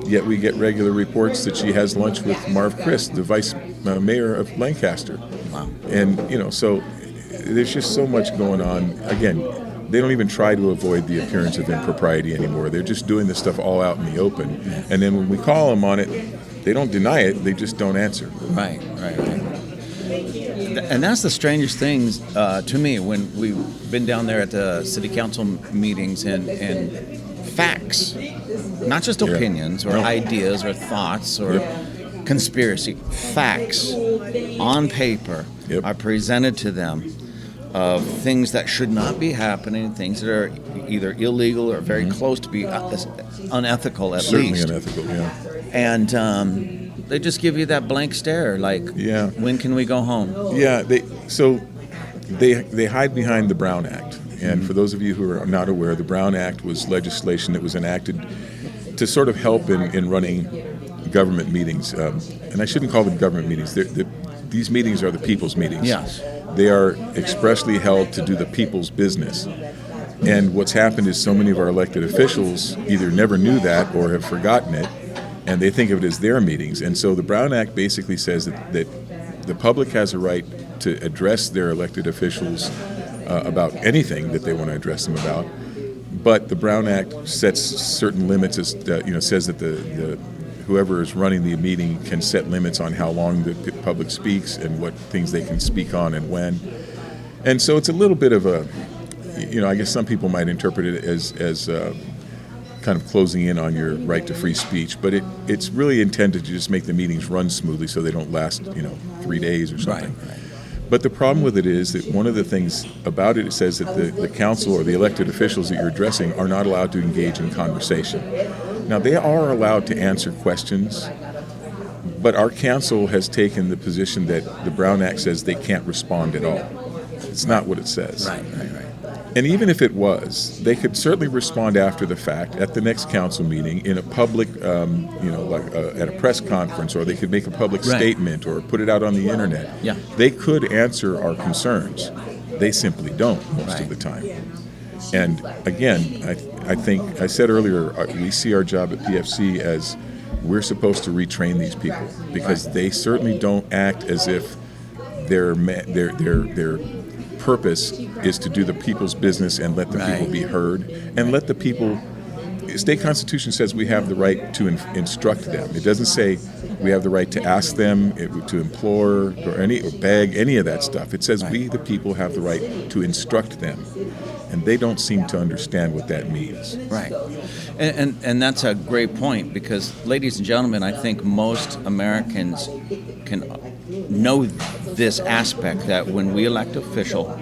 Yet we get regular reports that she has lunch with Marv Christ, the vice mayor of Lancaster. Wow. And, so there's just so much going on. Again, they don't even try to avoid the appearance of impropriety anymore. They're just doing this stuff all out in the open. And then when we call them on it, they don't deny it, they just don't answer. Right. And that's the strangest things to me when we've been down there at the city council meetings and facts, not just opinions or ideas or thoughts or conspiracy, facts on paper are presented to them of things that should not be happening, things that are either illegal or very close to be unethical at Certainly least. Unethical, yeah. And they just give you that blank stare, like, when can we go home? Yeah, they hide behind the Brown Act. And for those of you who are not aware, the Brown Act was legislation that was enacted to sort of help in running government meetings. And I shouldn't call them government meetings. These meetings are the people's meetings. Yes. They are expressly held to do the people's business. And what's happened is so many of our elected officials either never knew that or have forgotten it, and they think of it as their meetings. And so the Brown Act basically says that the public has a right to address their elected officials about anything that they want to address them about. But the Brown Act sets certain limits, as says that the whoever is running the meeting can set limits on how long the public speaks and what things they can speak on and when. And so it's a little bit of a, I guess some people might interpret it as kind of closing in on your right to free speech, but it's really intended to just make the meetings run smoothly so they don't last, 3 days or something. Right. But the problem with it is that one of the things about it says that the council or the elected officials that you're addressing are not allowed to engage in conversation. Now, they are allowed to answer questions, but our council has taken the position that the Brown Act says they can't respond at all. It's not what it says. Right. And even if it was, they could certainly respond after the fact at the next council meeting in a public, at a press conference, or they could make a public statement or put it out on the internet. Yeah. They could answer our concerns. They simply don't most of the time. And again, I think I said earlier, we see our job at PFC as we're supposed to retrain these people because they certainly don't act as if their purpose is to do the people's business and let the people be heard and let the people. State Constitution says we have the right to instruct them. It doesn't say we have the right to ask them, to implore, or beg, any of that stuff. It says we, the people, have the right to instruct them. And they don't seem to understand what that means. Right. And that's a great point because, ladies and gentlemen, I think most Americans can know this aspect that when we elect official,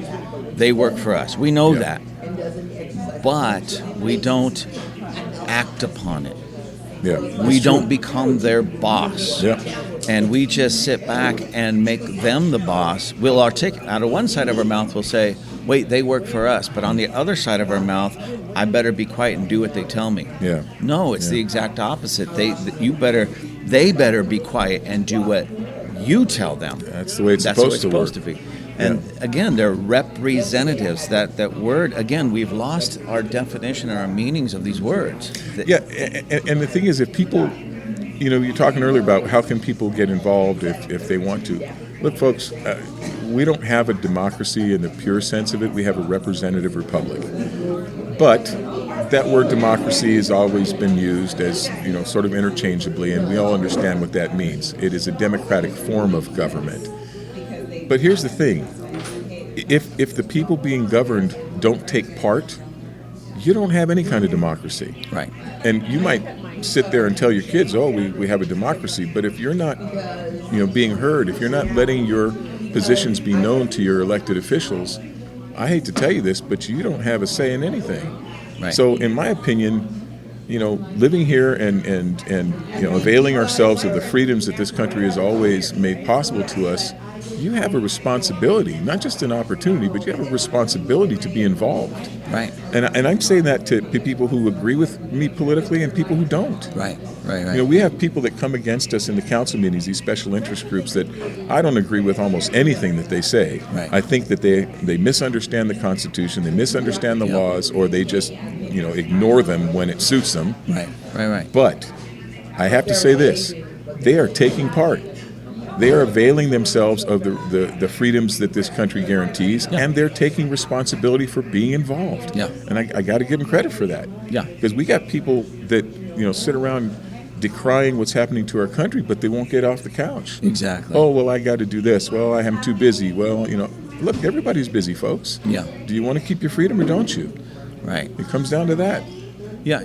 they work for us. We know that. But we don't act upon it. Yeah, we don't become their boss. Yeah. And we just sit back and make them the boss. We'll articulate, out of one side of our mouth, we'll say, wait, they work for us. But on the other side of our mouth, I better be quiet and do what they tell me. Yeah. No, it's the exact opposite. They better be quiet and do what you tell them. That's the way it's supposed to be. And again, they're representatives. That word, again, we've lost our definition and our meanings of these words. Yeah, and the thing is, if people, you're talking earlier about how can people get involved if they want to. Look, folks, we don't have a democracy in the pure sense of it. We have a representative republic. But that word democracy has always been used as, sort of interchangeably, and we all understand what that means. It is a democratic form of government. But here's the thing. If the people being governed don't take part, you don't have any kind of democracy. Right. And you might sit there and tell your kids, we have a democracy, but if you're not, being heard, if you're not letting your positions be known to your elected officials, I hate to tell you this, but you don't have a say in anything. Right. So in my opinion, living here and availing ourselves of the freedoms that this country has always made possible to us, you have a responsibility, not just an opportunity, but you have a responsibility to be involved. Right. And I'm saying that to people who agree with me politically and people who don't. Right. We have people that come against us in the council meetings, these special interest groups, that I don't agree with almost anything that they say. Right. I think that they misunderstand the Constitution, they misunderstand the laws, or they just ignore them when it suits them. Right. But I have to say this: they are taking part. They are availing themselves of the freedoms that this country guarantees, and they're taking responsibility for being involved. Yeah. And I got to give them credit for that. Yeah. Because we got people that sit around decrying what's happening to our country, but they won't get off the couch. Exactly. Oh, well, I got to do this. Well, I am too busy. Well, look, everybody's busy, folks. Yeah. Do you want to keep your freedom or don't you? Right. It comes down to that. Yeah.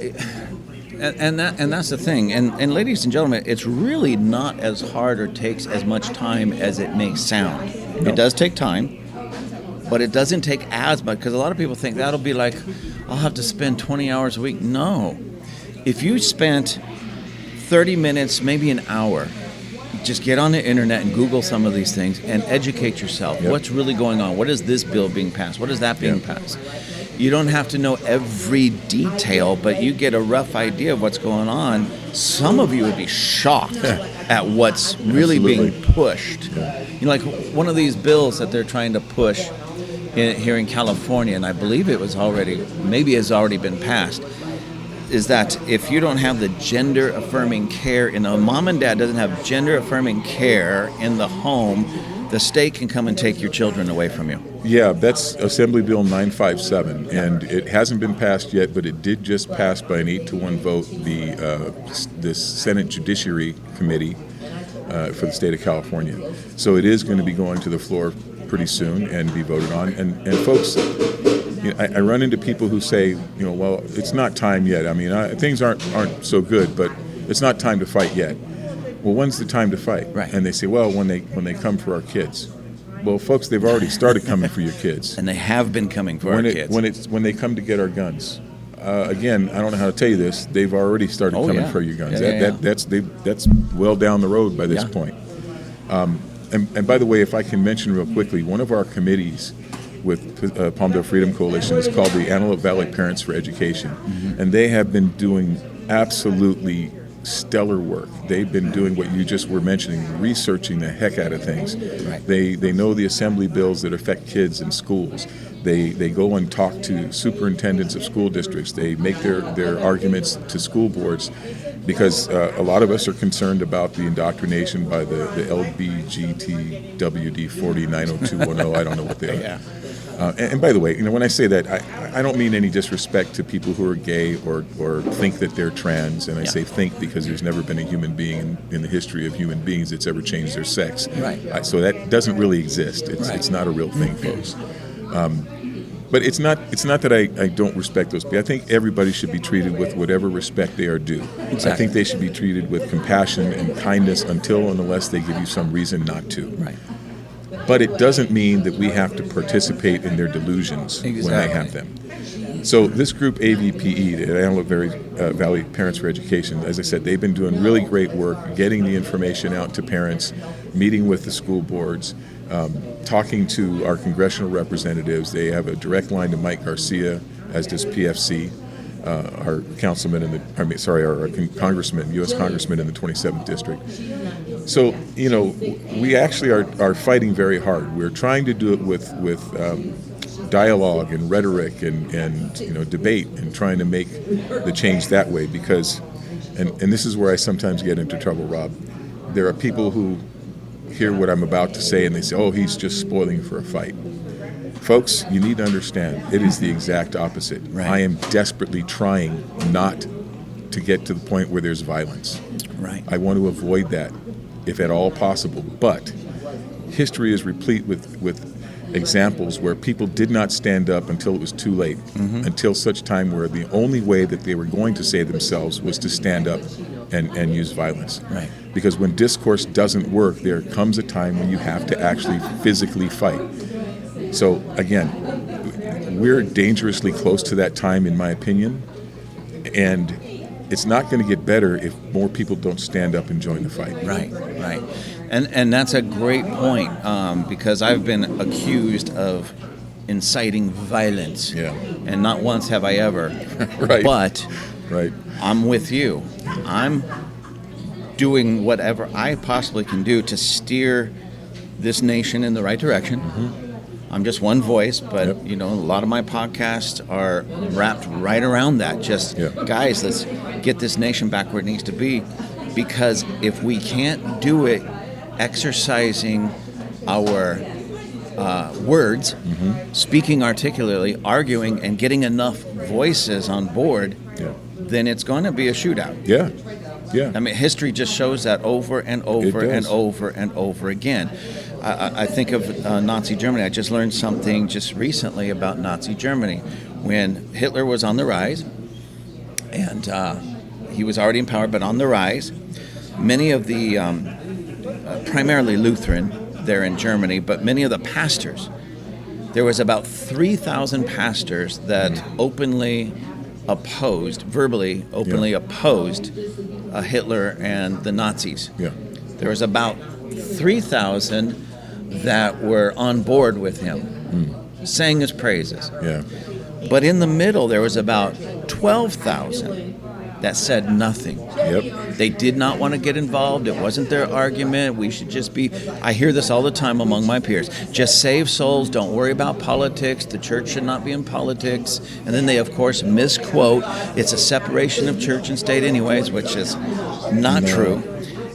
And that's the thing. And ladies and gentlemen, it's really not as hard or takes as much time as it may sound. No. It does take time, but it doesn't take as much, because a lot of people think that'll be like, I'll have to spend 20 hours a week. No. If you spent 30 minutes, maybe an hour, just get on the internet and Google some of these things and educate yourself. Yep. What's really going on? What is this bill being passed? What is that being passed? You don't have to know every detail, but you get a rough idea of what's going on. Some of you would be shocked at what's really being pushed. Like one of these bills that they're trying to push here in California, and I believe it was maybe has already been passed, is that if you don't have the gender-affirming care, mom and dad doesn't have gender-affirming care in the home, the state can come and take your children away from you. Yeah, that's Assembly Bill 957, and it hasn't been passed yet, but it did just pass by an 8-1 vote the Senate Judiciary Committee for the state of California. So it is going to be going to the floor pretty soon and be voted on. And folks, I run into people who say, well, it's not time yet. I mean, things aren't so good, but it's not time to fight yet. Well, when's the time to fight? Right. And they say, well, when they come for our kids. Well, folks, they've already started coming for your kids. And they have been coming for our kids. When they come to get our guns. Again, I don't know how to tell you this. They've already started coming for your guns. That's well down the road by this point. And by the way, if I can mention real quickly, one of our committees with Palmdale Freedom Coalition is called the Antelope Valley Parents for Education. Mm-hmm. And they have been doing absolutely stellar work. They've been doing what you just were mentioning, researching the heck out of things. Right. They know the assembly bills that affect kids in schools. They go and talk to superintendents of school districts. They make their arguments to school boards, because a lot of us are concerned about the indoctrination by the LBGTWD 40-90210. I don't know what they are. Yeah. And by the way, when I say that, I don't mean any disrespect to people who are gay or think that they're trans. And I say think because there's never been a human being in the history of human beings that's ever changed their sex. Right. So that doesn't really exist. It's not a real thing, folks. But it's not that I don't respect those people. I think everybody should be treated with whatever respect they are due. Exactly. I think they should be treated with compassion and kindness until and unless they give you some reason not to. Right. But it doesn't mean that we have to participate in their delusions when they have them. So this group, AVPE, the Antelope Valley Parents for Education, as I said, they've been doing really great work getting the information out to parents, meeting with the school boards, talking to our congressional representatives. They have a direct line to Mike Garcia, as does PFC, our congressman, U.S. congressman in the 27th district. So, we actually are fighting very hard. We're trying to do it with dialogue and rhetoric and debate, and trying to make the change that way, because, and this is where I sometimes get into trouble, Rob. There are people who hear what I'm about to say and they say, oh, he's just spoiling for a fight. Folks, you need to understand, it is the exact opposite. Right. I am desperately trying not to get to the point where there's violence. Right. I want to avoid that, if at all possible. But history is replete with examples where people did not stand up until it was too late, until such time where the only way that they were going to save themselves was to stand up and use violence. Right. Because when discourse doesn't work, there comes a time when you have to actually physically fight. So again, we're dangerously close to that time, in my opinion, and it's not going to get better if more people don't stand up and join the fight. Right. And that's a great point, because I've been accused of inciting violence. Yeah. And not once have I ever. Right. But Right. I'm with you. I'm doing whatever I possibly can do to steer this nation in the right direction. I'm just one voice, but Yep. a lot of my podcasts are wrapped right around that. Just Yeah. guys, let's get this nation back where it needs to be, because if we can't do it exercising our words, speaking articulately, arguing, and getting enough voices on board, Yeah. then it's going to be a shootout. Yeah. Yeah. I mean, history just shows that over and over It and does. over and over again. I think of Nazi Germany. I just learned something just recently about Nazi Germany. When Hitler was on the rise, and he was already in power, but on the rise, many of the, primarily Lutheran there in Germany, but many of the pastors, there was about 3,000 pastors that verbally openly opposed Hitler and the Nazis. Yeah. There was about 3,000 that were on board with him, sang his praises. Yeah. But in the middle, there was about 12,000 that said nothing. Yep. They did not want to get involved. It wasn't their argument. We should just be, I hear this all the time among my peers, just save souls, don't worry about politics, the church should not be in politics. And then they, of course, misquote, it's a separation of church and state anyways, which is not true.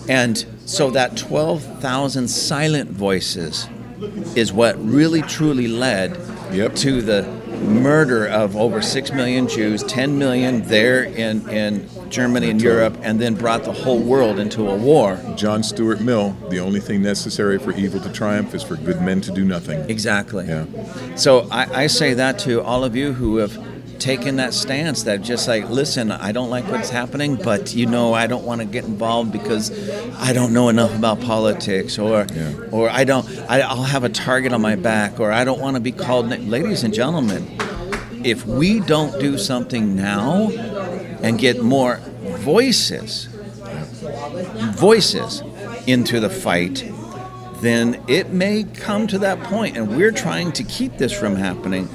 And so that 12,000 silent voices is what really truly led Yep. to the murder of over 6 million Jews, 10 million there in Germany and Europe, and then brought the whole world into a war. John Stuart Mill, the only thing necessary for evil to triumph is for good men to do nothing. Exactly. Yeah. So I say that to all of you who have taken that stance, that just like, listen, I don't like what's happening, but I don't want to get involved because I don't know enough about politics, or I'll have a target on my back, or I don't want to be called. Ladies and gentlemen, if we don't do something now and get more voices into the fight, then it may come to that point, and we're trying to keep this from happening,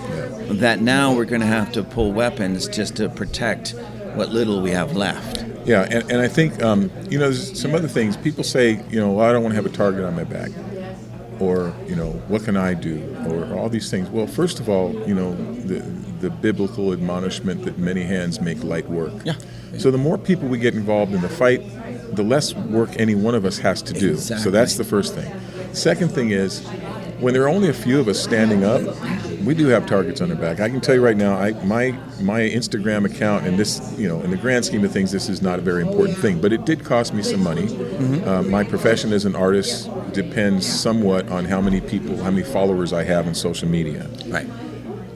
that now we're going to have to pull weapons just to protect what little we have left. Yeah, and I think, there's some other things. People say, well, I don't want to have a target on my back. Or, what can I do? Or all these things. Well, first of all, the biblical admonishment that many hands make light work. Yeah. So the more people we get involved in the fight, the less work any one of us has to do. Exactly. So that's the first thing. Second thing is, when there are only a few of us standing up, we do have targets on our back. I can tell you right now, my Instagram account, and this, in the grand scheme of things, this is not a very important thing, but it did cost me some money. My profession as an artist depends somewhat on how many followers I have on social media. Right.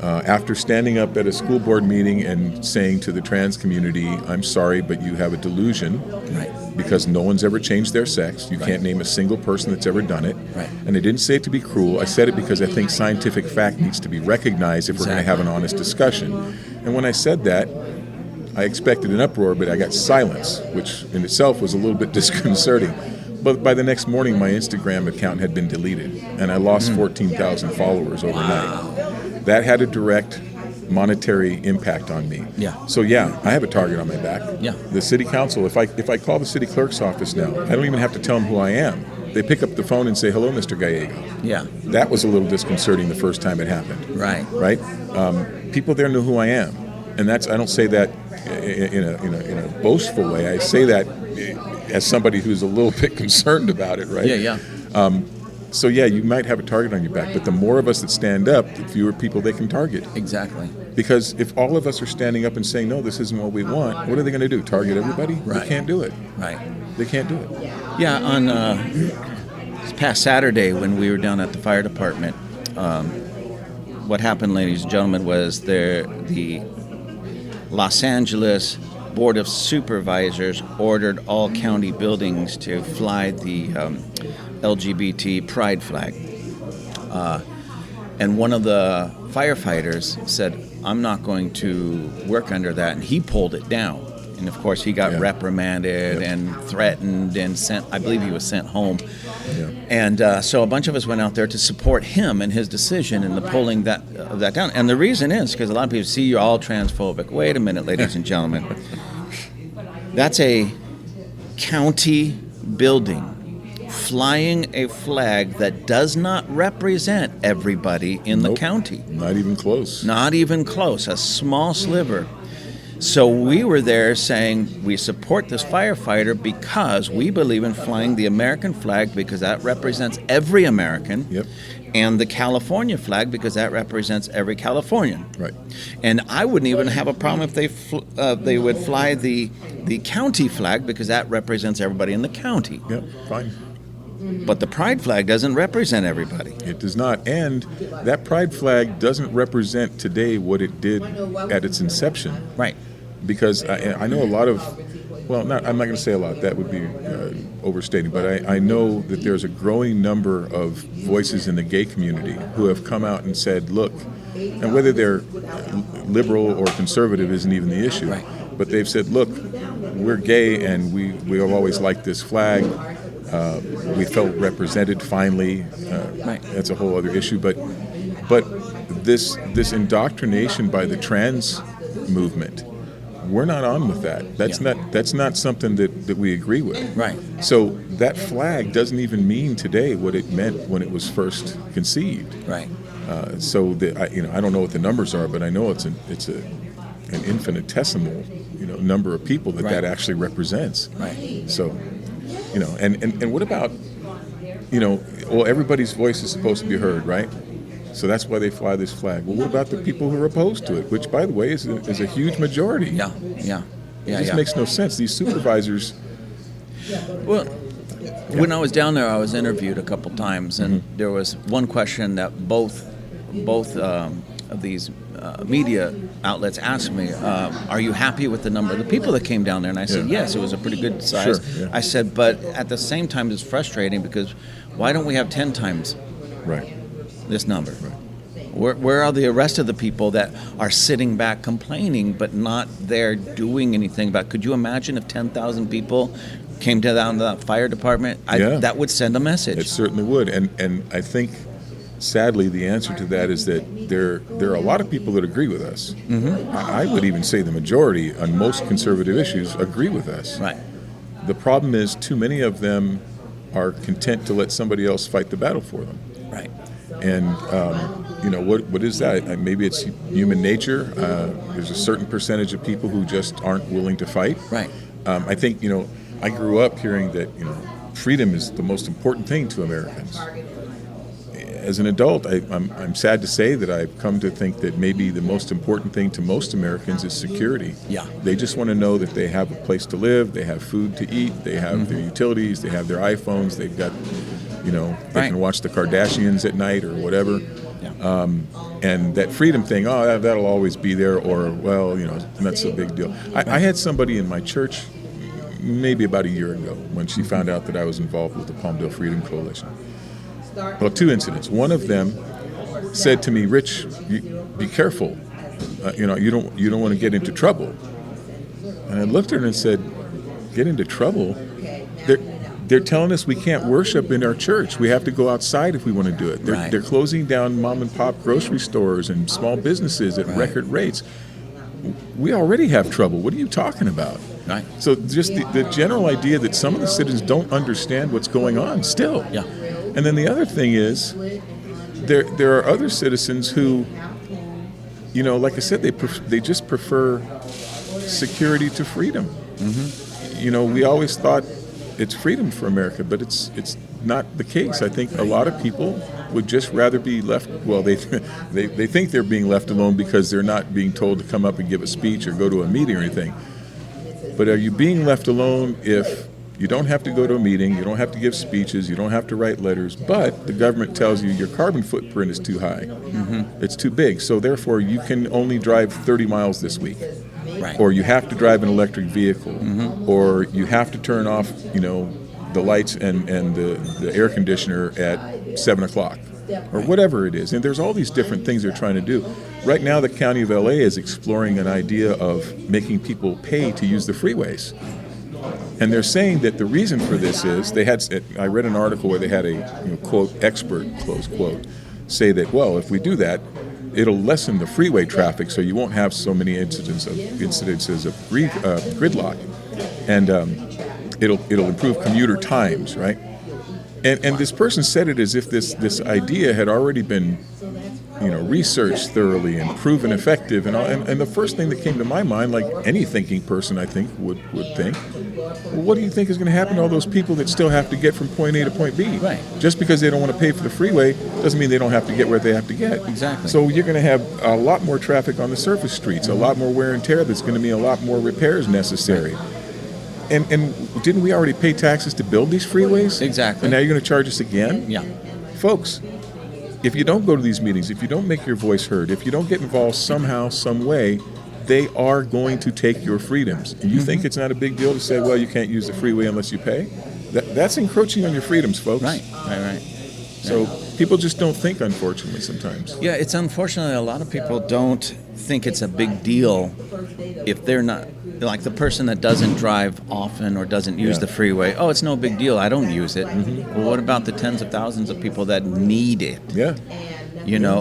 After standing up at a school board meeting and saying to the trans community, I'm sorry, but you have a delusion. Right. Because no one's ever changed their sex. You can't name a single person that's ever done it. Right. And I didn't say it to be cruel. I said it because I think scientific fact needs to be recognized if we're going to have an honest discussion. And when I said that, I expected an uproar, but I got silence, which in itself was a little bit disconcerting. But by the next morning, my Instagram account had been deleted, and I lost 14,000 followers overnight. Wow. That had a direct monetary impact on me. Yeah. So I have a target on my back. Yeah. The city council, if I call the city clerk's office now, I don't even have to tell them who I am. They pick up the phone and say, hello, Mr. Gallego. Yeah. That was a little disconcerting the first time it happened. Right. Right? People there know who I am. And I don't say that in a boastful way. I say that as somebody who's a little bit concerned about it, right? Yeah. So you might have a target on your back, but the more of us that stand up, the fewer people they can target. Exactly. Because if all of us are standing up and saying, no, this isn't what we want, what are they going to do? Target everybody? Right. They can't do it. Right. They can't do it. Yeah, on this past Saturday when we were down at the fire department, what happened, ladies and gentlemen, was the Los Angeles Board of Supervisors ordered all county buildings to fly the LGBT pride flag. And one of the firefighters said, I'm not going to work under that, and he pulled it down. And of course, he got Yeah. reprimanded Yep. and threatened and sent. I believe he was sent home. Yeah. And so a bunch of us went out there to support him and his decision in the pulling that down. And the reason is because a lot of people see you're all transphobic. Wait a minute, ladies and gentlemen. That's a county building flying a flag that does not represent everybody in the Nope. county. Not even close. Not even close, a small sliver. So we were there saying we support this firefighter because we believe in flying the American flag because that represents every American. Yep. And the California flag because that represents every Californian. Right. And I wouldn't even have a problem if they would fly the county flag because that represents everybody in the county. Yep. Fine. But the pride flag doesn't represent everybody. It does not. And that pride flag doesn't represent today what it did at its inception. Right. Because I know a lot of, well, I'm not going to say a lot. That would be overstating. But I know that there's a growing number of voices in the gay community who have come out and said, look, and whether they're liberal or conservative isn't even the issue. Right. But they've said, look, we're gay and we have always liked this flag. We felt represented finally. Right. That's a whole other issue. But this indoctrination by the trans movement, we're not on with that. That's not something that we agree with. Right. So that flag doesn't even mean today what it meant when it was first conceived. Right. So I don't know what the numbers are, but I know it's an infinitesimal number of people that Right. actually represents. Right. So and what about well, everybody's voice is supposed to be heard, right? So that's why they fly this flag. Well, what about the people who are opposed to it, which, by the way, is a huge majority? Yeah. It just makes no sense. These supervisors. Well, when I was down there, I was interviewed a couple times, and there was one question that both of these media outlets asked me, are you happy with the number of the people that came down there? And I said, yes, it was a pretty good size. Sure, yeah. I said, but at the same time, it's frustrating because why don't we have 10 times Right. this number? Right. Where are the rest of the people that are sitting back complaining but not there doing anything about it? Could you imagine if 10,000 people came down to that fire department? That would send a message. It certainly would. And I think, sadly, the answer to that is that there are a lot of people that agree with us. Mm-hmm. I would even say the majority on most conservative issues agree with us. Right. The problem is too many of them are content to let somebody else fight the battle for them. Right. And what is that? Maybe it's human nature. There's a certain percentage of people who just aren't willing to fight. Right. I think I grew up hearing that freedom is the most important thing to Americans. As an adult, I'm sad to say that I've come to think that maybe the most important thing to most Americans is security. Yeah. They just want to know that they have a place to live, they have food to eat, they have their utilities, they have their iPhones, they've got, they can watch the Kardashians at night or whatever. Yeah. And that freedom thing, that'll always be there, or, well, that's a big deal. I had somebody in my church maybe about a year ago when she found out that I was involved with the Palmdale Freedom Coalition. Well, two incidents. One of them said to me, "Rich, be careful. You don't want to get into trouble." And I looked at her and said, "Get into trouble? They're telling us we can't worship in our church. We have to go outside if we want to do it. They're closing down mom and pop grocery stores and small businesses at record rates. We already have trouble. What are you talking about?" Right. So just the general idea that some of the citizens don't understand what's going on still. Yeah. And then the other thing is, there are other citizens who, like I said, they just prefer security to freedom. Mm-hmm. We always thought it's freedom for America, but it's not the case. I think a lot of people would just rather be left. Well, they think they're being left alone because they're not being told to come up and give a speech or go to a meeting or anything. But are you being left alone if you don't have to go to a meeting, you don't have to give speeches, you don't have to write letters, but the government tells you your carbon footprint is too high. Mm-hmm. It's too big, so therefore you can only drive 30 miles this week. Right. Or you have to drive an electric vehicle, or you have to turn off, the lights and the air conditioner at 7 o'clock. or whatever it is. And there's all these different things they're trying to do. Right now, the county of LA is exploring an idea of making people pay to use the freeways. And they're saying that the reason for this is I read an article where they had a quote expert, close quote, say that, well, if we do that, it'll lessen the freeway traffic, so you won't have so many incidences of gridlock, and it'll improve commuter times, right? And this person said it as if this idea had already been researched thoroughly and proven effective, and the first thing that came to my mind, like any thinking person I think would think, well, what do you think is going to happen to all those people that still have to get from point A to point B? Right. Just because they don't want to pay for the freeway doesn't mean they don't have to get where they have to get. Exactly. So you're going to have a lot more traffic on the surface streets, a lot more wear and tear. That's going to be a lot more repairs necessary. And didn't we already pay taxes to build these freeways? Exactly. And now you're going to charge us again? Yeah. Folks, if you don't go to these meetings, if you don't make your voice heard, if you don't get involved somehow, some way, they are going to take your freedoms. And you think it's not a big deal to say, well, you can't use the freeway unless you pay? That's encroaching on your freedoms, folks. Right. So people just don't think, unfortunately, sometimes. Yeah, it's unfortunately a lot of people don't think it's a big deal if they're not, like the person that doesn't drive often or doesn't use the freeway. Oh, it's no big deal. I don't use it. Well, what about the tens of thousands of people that need it? Yeah.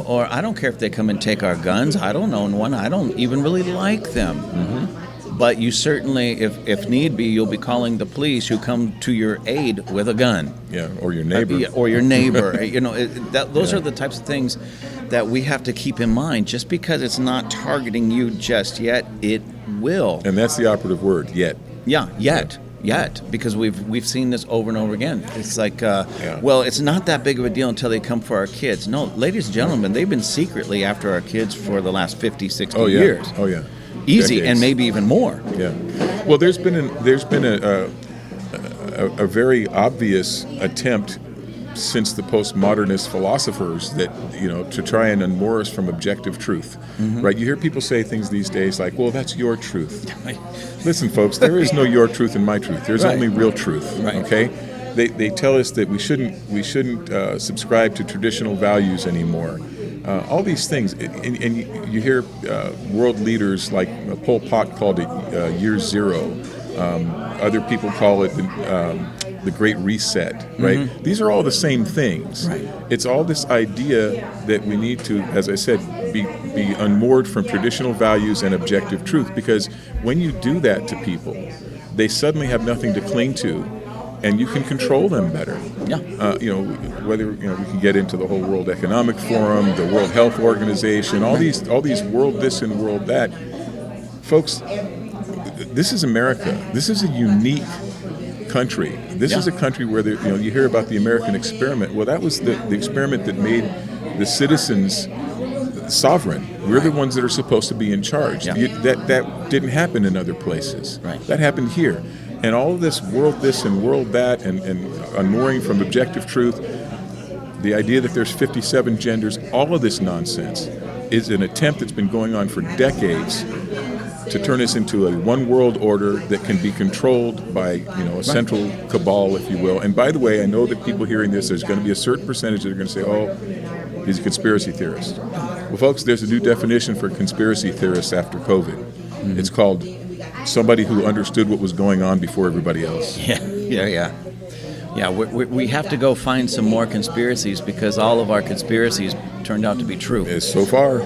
Or I don't care if they come and take our guns. I don't own one. I don't even really like them. But you certainly, if need be, you'll be calling the police who come to your aid with a gun. Yeah, or your neighbor. Or your neighbor. Those are the types of things that we have to keep in mind. Just because it's not targeting you just yet, it will. And that's the operative word, yet. Yeah, yet, because we've seen this over and over again. It's like, well, it's not that big of a deal until they come for our kids. No, ladies and gentlemen, they've been secretly after our kids for the last 50, 60 years. Oh, yeah. Easy, Decades. and maybe even more. Yeah. Well, there's been a very obvious attempt since the postmodernist philosophers that, to try and unmoor us from objective truth, right? You hear people say things these days like, well, that's your truth. Listen, folks, there is no your truth and my truth. There's only real truth, okay? They tell us that we shouldn't subscribe to traditional values anymore. All these things, and you hear world leaders like Pol Pot called it Year Zero. Other people call it the Great Reset, right? These are all the same things. Right. It's all this idea that we need to, as I said, be unmoored from traditional values and objective truth, because when you do that to people, they suddenly have nothing to cling to, and you can control them better. Yeah. Whether we can get into the whole World Economic Forum, the World Health Organization, all these world this and world that. Folks, this is America. This is a unique country. This is a country where you hear about the American experiment. Well, that was the experiment that made the citizens sovereign. We're the ones that are supposed to be in charge. Yeah. That didn't happen in other places. Right. That happened here. And all of this world this and world that and unmooring from objective truth, the idea that there's 57 genders, all of this nonsense is an attempt that's been going on for decades to turn us into a one world order that can be controlled by a central cabal, if you will. And by the way, I know that people hearing this, there's going to be a certain percentage that are going to say, oh, he's a conspiracy theorist. Well, folks, there's a new definition for conspiracy theorists after COVID. It's called somebody who understood what was going on before everybody else. Yeah. We have to go find some more conspiracies, because all of our conspiracies turned out to be true. So far.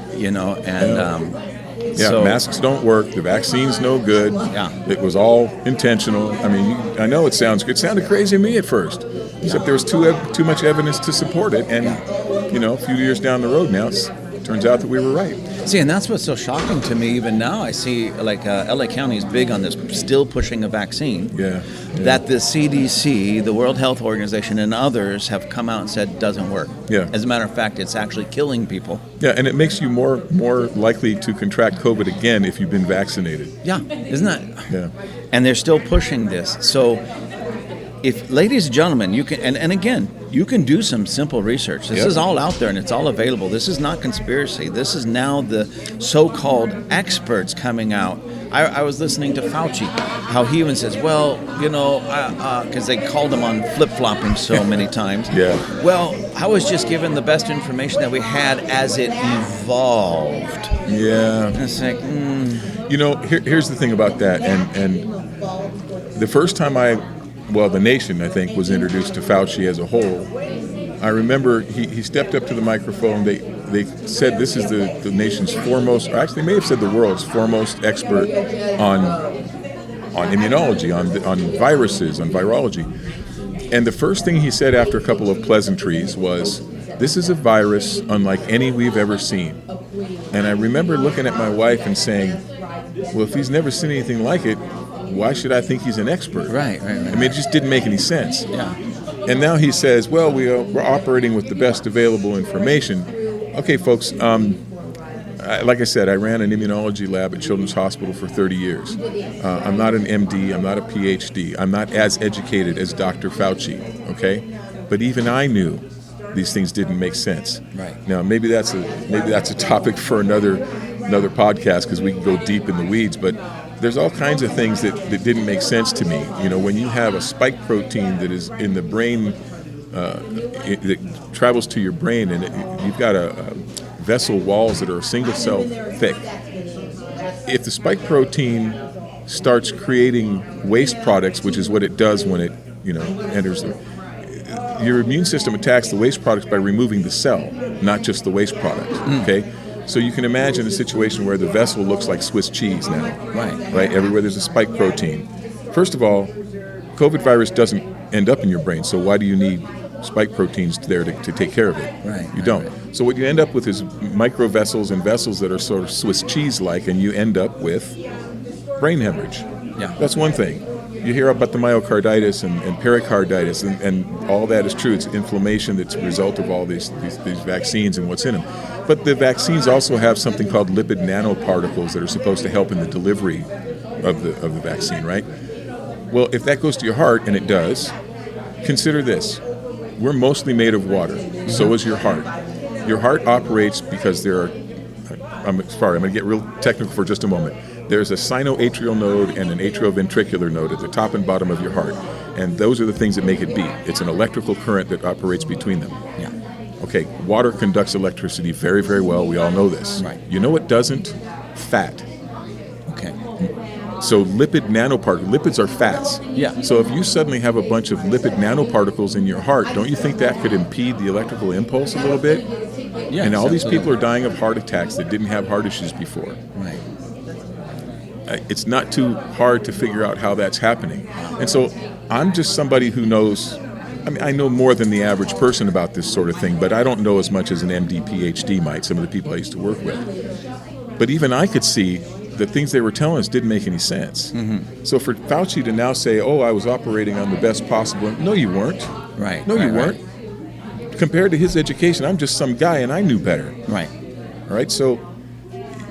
So, masks don't work. The vaccine's no good. Yeah. It was all intentional. I mean, I know it sounded crazy to me at first, except there was too much evidence to support it. And, a few years down the road now, it turns out that we were right. See, and that's what's so shocking to me. Even now, I see LA County is big on this, still pushing a vaccine. Yeah. That the CDC, the World Health Organization, and others have come out and said doesn't work. Yeah. As a matter of fact, it's actually killing people. Yeah, and it makes you more likely to contract COVID again if you've been vaccinated. Yeah, isn't that? Yeah. And they're still pushing this. So, if, ladies and gentlemen, you can, and again, you can do some simple research. This is all out there and it's all available. This is not conspiracy. This is now the so-called experts coming out. I was listening to Fauci, how he even says, well, because they called him on flip-flopping so many times. Yeah. Well, I was just given the best information that we had as it evolved. Yeah. And it's like, here's the thing about that, and the first time the nation, I think, was introduced to Fauci as a whole, I remember he stepped up to the microphone. They said this is the nation's foremost, or actually they may have said the world's foremost expert on immunology, on viruses, on virology. And the first thing he said after a couple of pleasantries was, this is a virus unlike any we've ever seen. And I remember looking at my wife and saying, well, if he's never seen anything like it, why should I think he's an expert? Right. I mean, it just didn't make any sense. Yeah. And now he says, well, we're operating with the best available information. Okay, folks, like I said, I ran an immunology lab at Children's Hospital for 30 years. I'm not an MD, I'm not a PhD, I'm not as educated as Dr. Fauci, okay? But even I knew these things didn't make sense. Right. Now, maybe that's a topic for another podcast, because we can go deep in the weeds, but there's all kinds of things that didn't make sense to me. When you have a spike protein that is in the brain, that travels to your brain, and you've got a vessel walls that are a single cell thick. If the spike protein starts creating waste products, which is what it does when it enters your immune system attacks the waste products by removing the cell, not just the waste product. Okay. So you can imagine a situation where the vessel looks like Swiss cheese now. Right? Everywhere there's a spike protein. First of all, COVID virus doesn't end up in your brain, so why do you need spike proteins there to take care of it? You don't. Right. So what you end up with is micro vessels and vessels that are sort of Swiss cheese-like, and you end up with brain hemorrhage. Yeah. That's one thing. You hear about the myocarditis and pericarditis, and all that is true. It's inflammation that's a result of all these vaccines and what's in them. But the vaccines also have something called lipid nanoparticles that are supposed to help in the delivery of the vaccine, right? Well, if that goes to your heart, and it does, consider this. We're mostly made of water. So is your heart. Your heart operates because there are, I'm going to get real technical for just a moment. There's a sinoatrial node and an atrioventricular node at the top and bottom of your heart. And those are the things that make it beat. It's an electrical current that operates between them. Yeah. Okay, water conducts electricity very, very well. We all know this. Right. You know what doesn't? Fat. Okay. So lipids are fats. Yeah. So if you suddenly have a bunch of lipid nanoparticles in your heart, don't you think that could impede the electrical impulse a little bit? Yes, and all these absolutely. people are dying of heart attacks that didn't have heart issues before. Right. It's not too hard to figure out how that's happening. And so I'm just somebody who knows, I know more than the average person about this sort of thing, but I don't know as much as an MD, PhD might, some of the people I used to work with. But even I could see the things they were telling us didn't make any sense. Mm-hmm. So for Fauci to now say, I was operating on the best possible, no, you weren't. Right. No, you weren't. Compared to his education, I'm just some guy and I knew better. Right. All right, so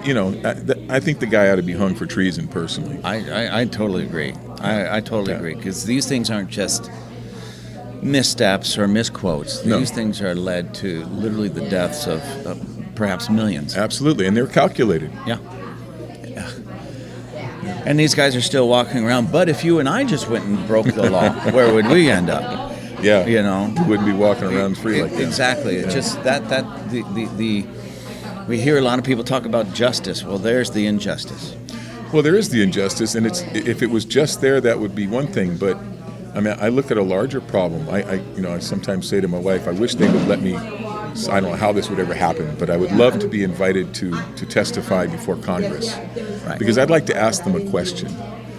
I think the guy ought to be hung for treason, personally. I totally agree. I totally agree, because these things aren't just missteps or misquotes. These things are led to literally the deaths of perhaps millions. Absolutely, and they're calculated. Yeah. And these guys are still walking around. But if you and I just went and broke the law, where would we end up? Yeah. You know, we wouldn't be walking around free like that. Exactly. It's just the we hear a lot of people talk about justice. Well, there's the injustice. Well, there is the injustice, and if it was just there, that would be one thing. But I mean, I look at a larger problem. I sometimes say to my wife, I wish they would let me. I don't know how this would ever happen, but I would love to be invited to testify before Congress, Right. Because I'd like to ask them a question,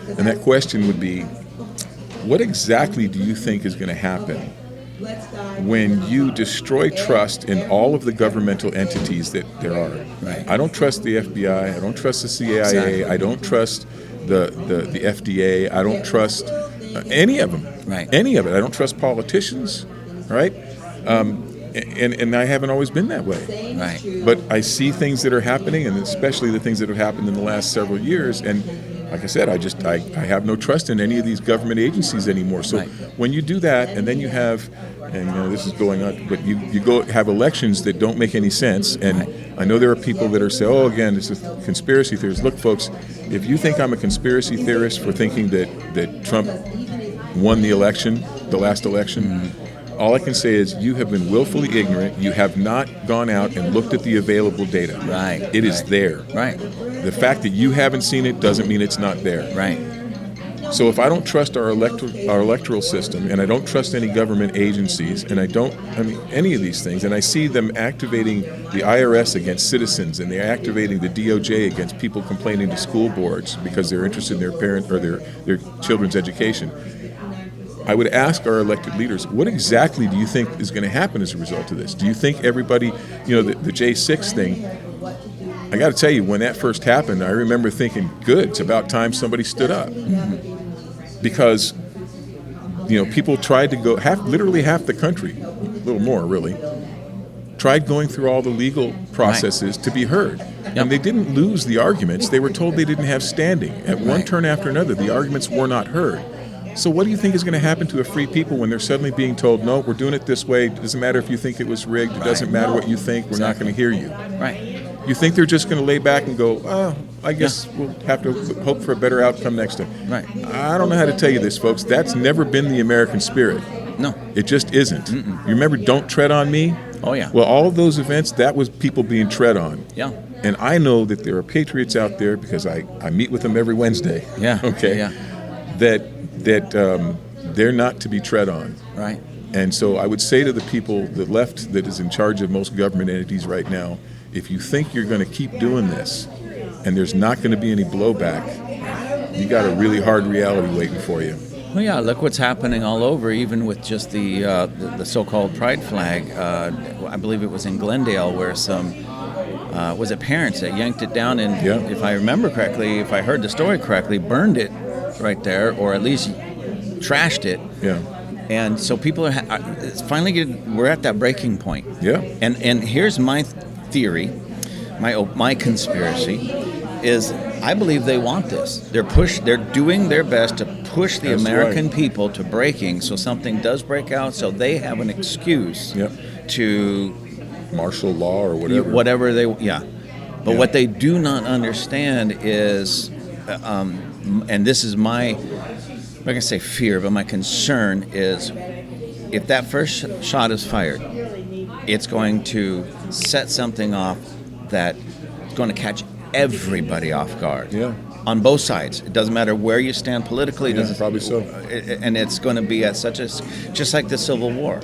and that question would be, what exactly do you think is going to happen when you destroy trust in all of the governmental entities that there are? Right. I don't trust the FBI. I don't trust the CIA. Exactly. I don't trust the FDA. I don't trust any of them. Right. Any of it. I don't trust politicians. Right. And I haven't always been that way. Right. But I see things that are happening, and especially the things that have happened in the last several years, and like I said, I have no trust in any of these government agencies anymore. So when you do that, and then you have, and this is going on, but you go have elections that don't make any sense. And I know there are people that are saying, oh, again, this is conspiracy theories. Look, folks, if you think I'm a conspiracy theorist for thinking that Trump won the election, the last election, all I can say is you have been willfully ignorant. You have not gone out and looked at the available data. It is there. The fact that you haven't seen it doesn't mean it's not there. So if I don't trust our electoral system, and I don't trust any government agencies, and any of these things, and I see them activating the IRS against citizens, and they're activating the DOJ against people complaining to school boards because they're interested in their parent or their children's education, I would ask our elected leaders, what exactly do you think is going to happen as a result of this? Do you think everybody, the J6 thing, I got to tell you, when that first happened, I remember thinking, good, it's about time somebody stood up. Because, people tried to go, literally half the country, a little more really, tried going through all the legal processes to be heard. And they didn't lose the arguments. They were told they didn't have standing. At one turn after another, the arguments were not heard. So what do you think is going to happen to a free people when they're suddenly being told, no, we're doing it this way. It doesn't matter if you think it was rigged. It doesn't matter what you think. We're not going to hear you. You think they're just going to lay back and go, oh, I guess we'll have to hope for a better outcome next time. I don't know how to tell you this, folks. That's never been the American spirit. No. It just isn't. You remember Don't Tread on Me? Oh, yeah. Well, all of those events, that was people being tread on. Yeah. And I know that there are patriots out there, because I meet with them every Wednesday. That they're not to be tread on. And so I would say to the people, the left that is in charge of most government entities right now, if you think you're going to keep doing this and there's not going to be any blowback, you got a really hard reality waiting for you. Well, yeah, look what's happening all over, even with just the so-called pride flag. I believe it was in Glendale where some, was it parents that yanked it down and, if I remember correctly, if I heard the story correctly, burned it right there, or at least trashed it. And so people are it's finally we're at that breaking point. And here's my theory, my conspiracy is I believe they want this. They're doing their best to push the American people to breaking, so something does break out, so they have an excuse to martial law or whatever. But what they do not understand is and this is my, I'm not going to say fear, but my concern is if that first shot is fired, it's going to set something off that's going to catch everybody off guard. On both sides. It doesn't matter where you stand politically. Probably so. And it's going to be at just like the Civil War.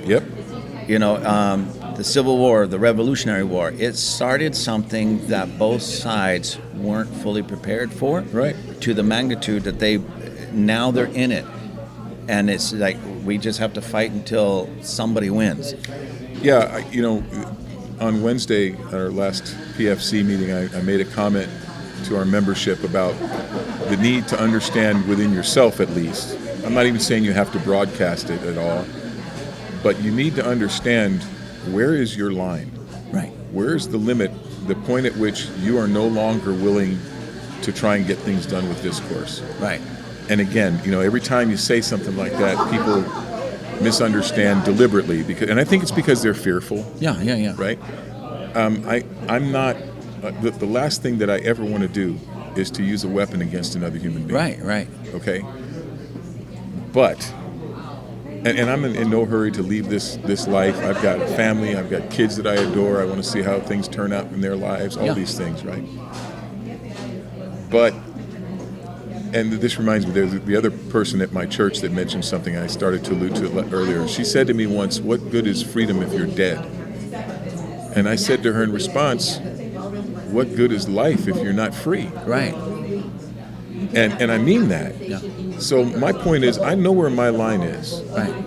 The Civil War, the Revolutionary War, it started something that both sides weren't fully prepared for, to the magnitude that now they're in it. And it's like we just have to fight until somebody wins. On Wednesday, our last PFC meeting, I made a comment to our membership about the need to understand within yourself at least. I'm not even saying you have to broadcast it at all, but you need to understand, where is your line? Where's the limit, the point at which you are no longer willing to try and get things done with discourse? And again, every time you say something like that, people misunderstand deliberately, and I think it's because they're fearful. Right? I'm not. The last thing that I ever want to do is to use a weapon against another human being. Okay. But. And I'm in no hurry to leave this life. I've got a family. I've got kids that I adore. I want to see how things turn out in their lives. All these things, right? But, and this reminds me, there's the other person at my church that mentioned something I started to allude to earlier. She said to me once, "What good is freedom if you're dead?" And I said to her in response, "What good is life if you're not free?" And I mean that. So my point is, I know where my line is.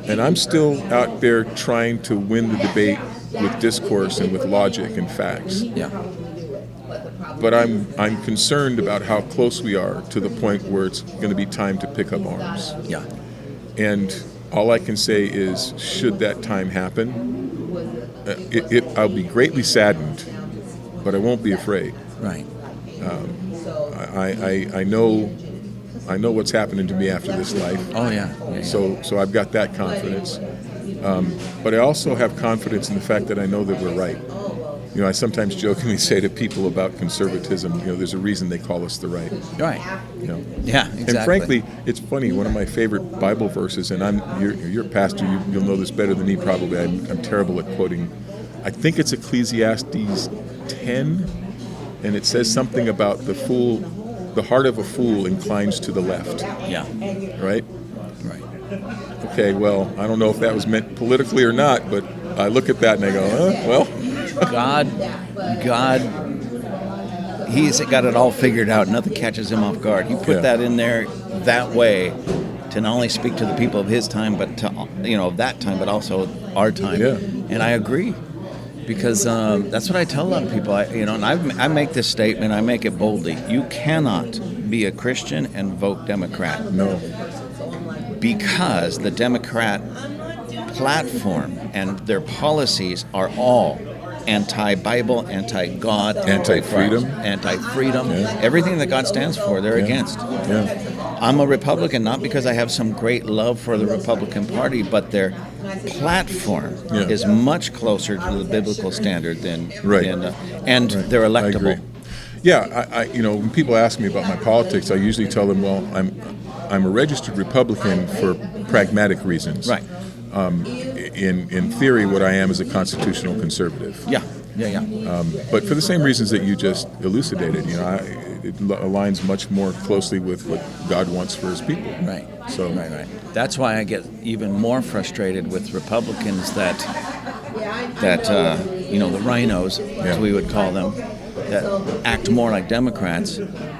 And I'm still out there trying to win the debate with discourse and with logic and facts. But I'm concerned about how close we are to the point where it's going to be time to pick up arms. And all I can say is, should that time happen, I'll be greatly saddened, but I won't be afraid. I know I know what's happening to me after this life. Oh, yeah. So I've got that confidence. But I also have confidence in the fact that I know that we're right. I sometimes jokingly say to people about conservatism, there's a reason they call us the right. Right. Yeah, exactly. And frankly, it's funny. One of my favorite Bible verses, and you're a pastor, you'll know this better than me probably. I'm terrible at quoting. I think it's Ecclesiastes 10, and it says something about the heart of a fool inclines to the left. Yeah. Right? Right. Okay, well, I don't know if that was meant politically or not, but I look at that and I go, well. God, He's got it all figured out. Nothing catches Him off guard. He put that in there that way to not only speak to the people of His time, but to of that time, but also our time. Yeah. And I agree, because that's what I tell a lot of people. And I make this statement. I make it boldly. You cannot be a Christian and vote Democrat. No. Because the Democrat platform and their policies are all anti-Bible, anti-God, anti-freedom, everything that God stands for, they're against. Yeah. I'm a Republican not because I have some great love for the Republican Party, but their platform is much closer to the biblical standard than they're electable. I agree. Yeah, I when people ask me about my politics, I usually tell them, well, I'm a registered Republican for pragmatic reasons. Right. In theory, what I am is a constitutional conservative. Yeah. But for the same reasons that you just elucidated, it aligns much more closally with what God wants for His people. Right. Right. That's why I get even more frustrated with Republicans that the rhinos, as we would call them, that act more like Democrats,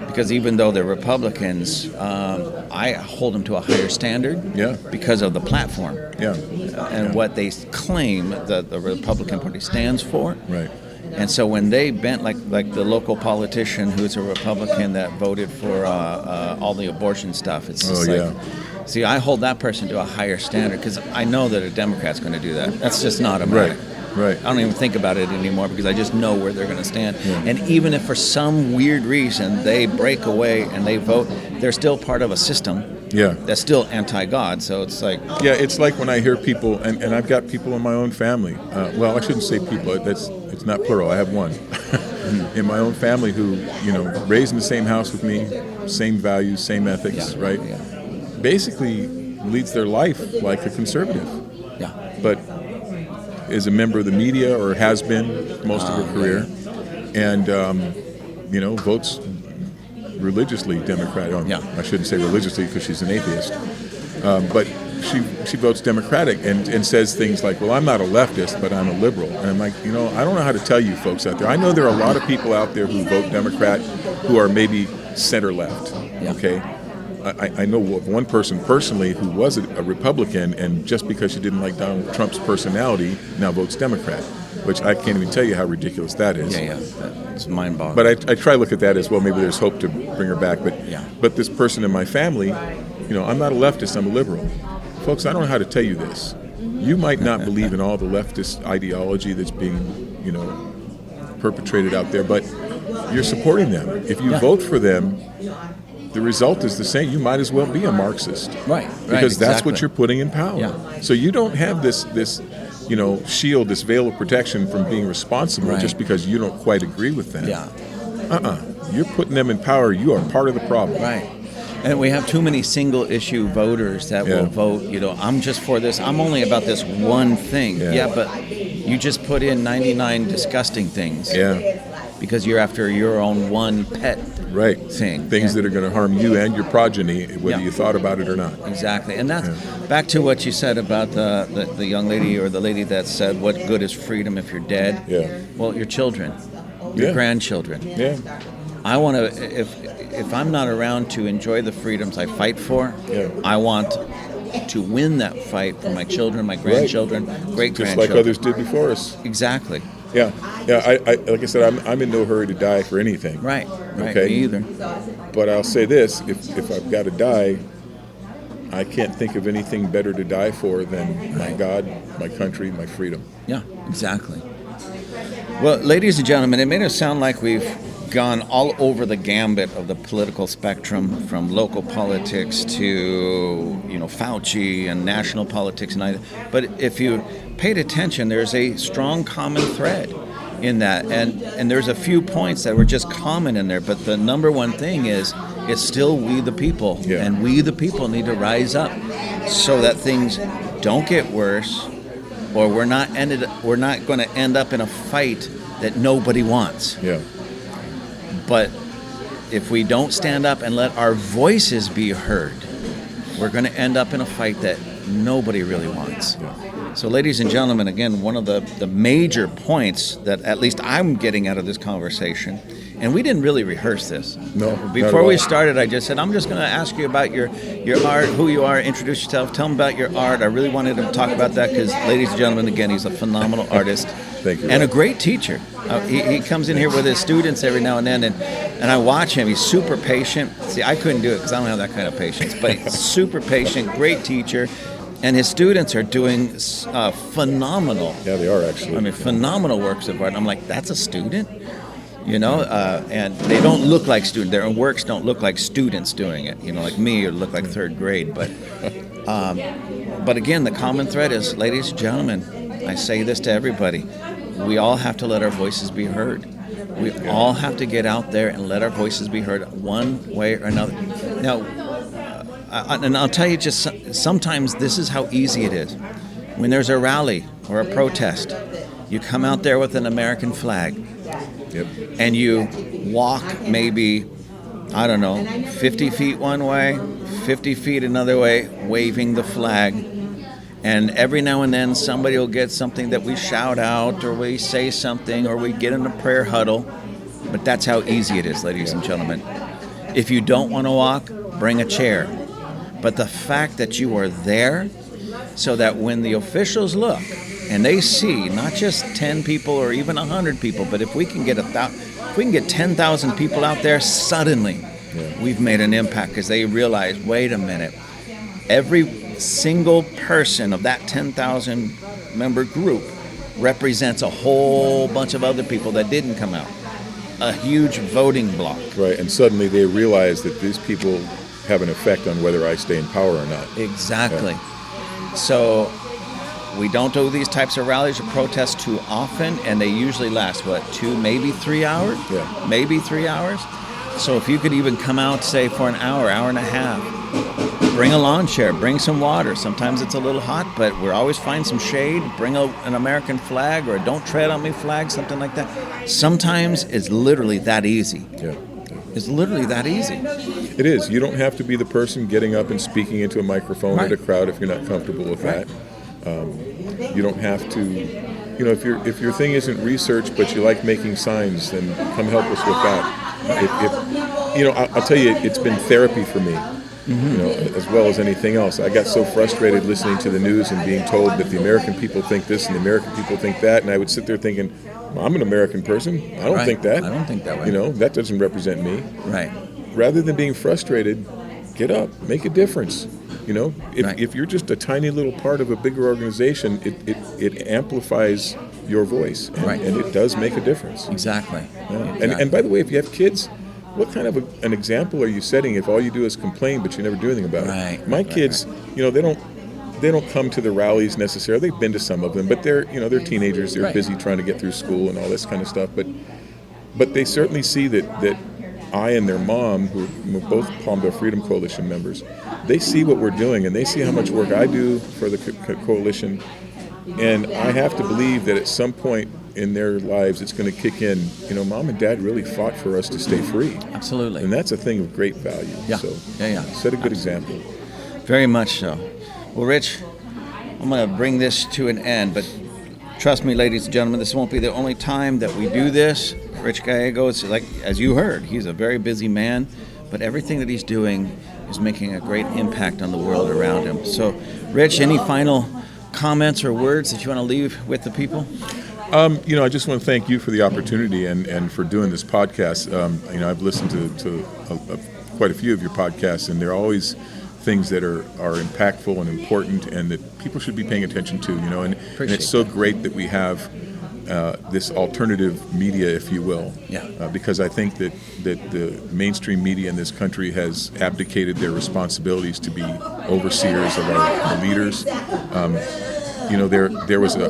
because even though they're Republicans, I hold them to a higher standard because of the platform and what they claim the Republican Party stands for. Right. And so when they bent, like the local politician who's a Republican that voted for all the abortion stuff, it's just see, I hold that person to a higher standard because I know that a Democrat's going to do that. That's just not a matter. Right. I don't even think about it anymore because I just know where they're going to stand. Yeah. And even if for some weird reason they break away and they vote, they're still part of a system that's still anti-God. So it's like... Yeah, it's like when I hear people, and I've got people in my own family. Well, I shouldn't say people. It's not plural. I have one. In my own family who, raised in the same house with me, same values, same ethics, right? Yeah. Basically leads their life like a conservative. Yeah. But is a member of the media or has been most of her career, and votes religiously Democratic. I shouldn't say religiously because she's an atheist, but she votes Democratic and says things like, "Well, I'm not a leftist, but I'm a liberal." And I'm like, I don't know how to tell you folks out there. I know there are a lot of people out there who vote Democrat who are maybe center left. Yeah. Okay. I know one person personally who was a Republican, and just because she didn't like Donald Trump's personality, now votes Democrat, which I can't even tell you how ridiculous that is. Yeah, it's mind-boggling. But I try to look at that as, well, maybe there's hope to bring her back. But this person in my family, I'm not a leftist, I'm a liberal. Folks, I don't know how to tell you this. You might not believe in all the leftist ideology that's being, perpetrated out there, but you're supporting them. If you vote for them, the result is the same. You might as well be a Marxist. Right. Because that's what you're putting in power. Yeah. So you don't have this shield, this veil of protection from being responsible just because you don't quite agree with them. Yeah. You're putting them in power. You are part of the problem. Right. And we have too many single-issue voters that will vote, I'm just for this. I'm only about this one thing. Yeah, but you just put in 99 disgusting things. Yeah. Because you're after your own one pet thing. Things that are going to harm you and your progeny, whether you thought about it or not. Exactly. And that's back to what you said about the young lady or the lady that said, what good is freedom if you're dead? Yeah. Well, your children, your grandchildren. Yeah. I want to, if I'm not around to enjoy the freedoms I fight for, I want to win that fight for my children, my grandchildren, great-grandchildren. Just like others did before us. Exactly. Yeah. I like I said, I'm in no hurry to die for anything. Right. Okay? Me either. But I'll say this: if I've got to die, I can't think of anything better to die for than my God, my country, my freedom. Yeah. Exactly. Well, ladies and gentlemen, it made it sound like we've gone all over the gambit of the political spectrum, from local politics to Fauci and national politics and but if you paid attention, there's a strong common thread in that, and there's a few points that were just common in there, but the number one thing is it's still we the people, and we the people need to rise up so that things don't get worse, or we're not going to end up in a fight that nobody wants. Yeah. But if we don't stand up and let our voices be heard, we're going to end up in a fight that nobody really wants. Yeah. So, ladies and gentlemen, again, one of the major points that at least I'm getting out of this conversation, and we didn't really rehearse this. No. Before we started, I just said, I'm just going to ask you about your art, who you are, introduce yourself, tell them about your art. I really wanted to talk about that because, ladies and gentlemen, again, he's a phenomenal artist. Thank you. And a great teacher. He comes in here with his students every now and then, and I watch him. He's super patient. See, I couldn't do it because I don't have that kind of patience, but he's super patient, great teacher. And his students are doing phenomenal. Yeah, they are actually. I mean, phenomenal works of art. And I'm like, that's a student? And they don't look like students. Their works don't look like students doing it. Like me, or look like third grade. But again, the common thread is, ladies and gentlemen, I say this to everybody, we all have to let our voices be heard. We all have to get out there and let our voices be heard one way or another. Now, and I'll tell you, just sometimes this is how easy it is. When there's a rally or a protest, you come out there with an American flag, and you walk maybe, 50 feet one way, 50 feet another way, waving the flag. And every now and then somebody will get something that we shout out, or we say something, or we get in a prayer huddle. But that's how easy it is, ladies and gentlemen. If you don't want to walk, bring a chair. But the fact that you are there, so that when the officials look and they see not just 10 people or even 100 people, but if we can get 10,000 people out there, suddenly we've made an impact, because they realize, wait a minute, every single person of that 10,000 member group represents a whole bunch of other people that didn't come out. A huge voting block. Right, and suddenly they realize that these people have an effect on whether I stay in power or not. Exactly. So we don't do these types of rallies or protests too often, and they usually last, 2, maybe 3 hours? Yeah. Maybe 3 hours. So if you could even come out, say, for an hour, hour and a half, bring a lawn chair, bring some water. Sometimes it's a little hot, but we'll always find some shade. Bring an American flag or a Don't Tread on Me flag, something like that. Sometimes it's literally that easy. Yeah. It's literally that easy. It is. You don't have to be the person getting up and speaking into a microphone at a crowd if you're not comfortable with that. You don't have to. If your thing isn't research, but you like making signs, then come help us with that. I'll tell you, it's been therapy for me. As well as anything else. I got so frustrated listening to the news and being told that the American people think this and the American people think that, and I would sit there thinking, well, I'm an American person. I don't think that. I don't think that way. That doesn't represent me. Right. Rather than being frustrated, get up, make a difference. If you're just a tiny little part of a bigger organization, it amplifies your voice, and it does make a difference. Exactly. Yeah. And by the way, if you have kids, what kind of an example are you setting if all you do is complain but you never do anything about it? My kids, they don't come to the rallies necessarily. They've been to some of them, but they're teenagers. They're busy trying to get through school and all this kind of stuff. But they certainly see that I and their mom, who are both Palmdale Freedom Coalition members, they see what we're doing, and they see how much work I do for the coalition. And I have to believe that at some point in their lives it's going to kick in. Mom and Dad really fought for us to stay free. Absolutely. And that's a thing of great value. Yeah. So set a good example. Very much so. Well, Rich, I'm going to bring this to an end, but trust me, ladies and gentlemen, this won't be the only time that we do this. Rich Gallego, is like, as you heard, he's a very busy man, but everything that he's doing is making a great impact on the world around him. So, Rich, any final comments or words that you want to leave with the people? I just want to thank you for the opportunity and for doing this podcast. I've listened to quite a few of your podcasts, and they're always things that are impactful and important and that people should be paying attention to, and it's so great that we have this alternative media, if you will. Yeah. Because I think that the mainstream media in this country has abdicated their responsibilities to be overseers of our leaders.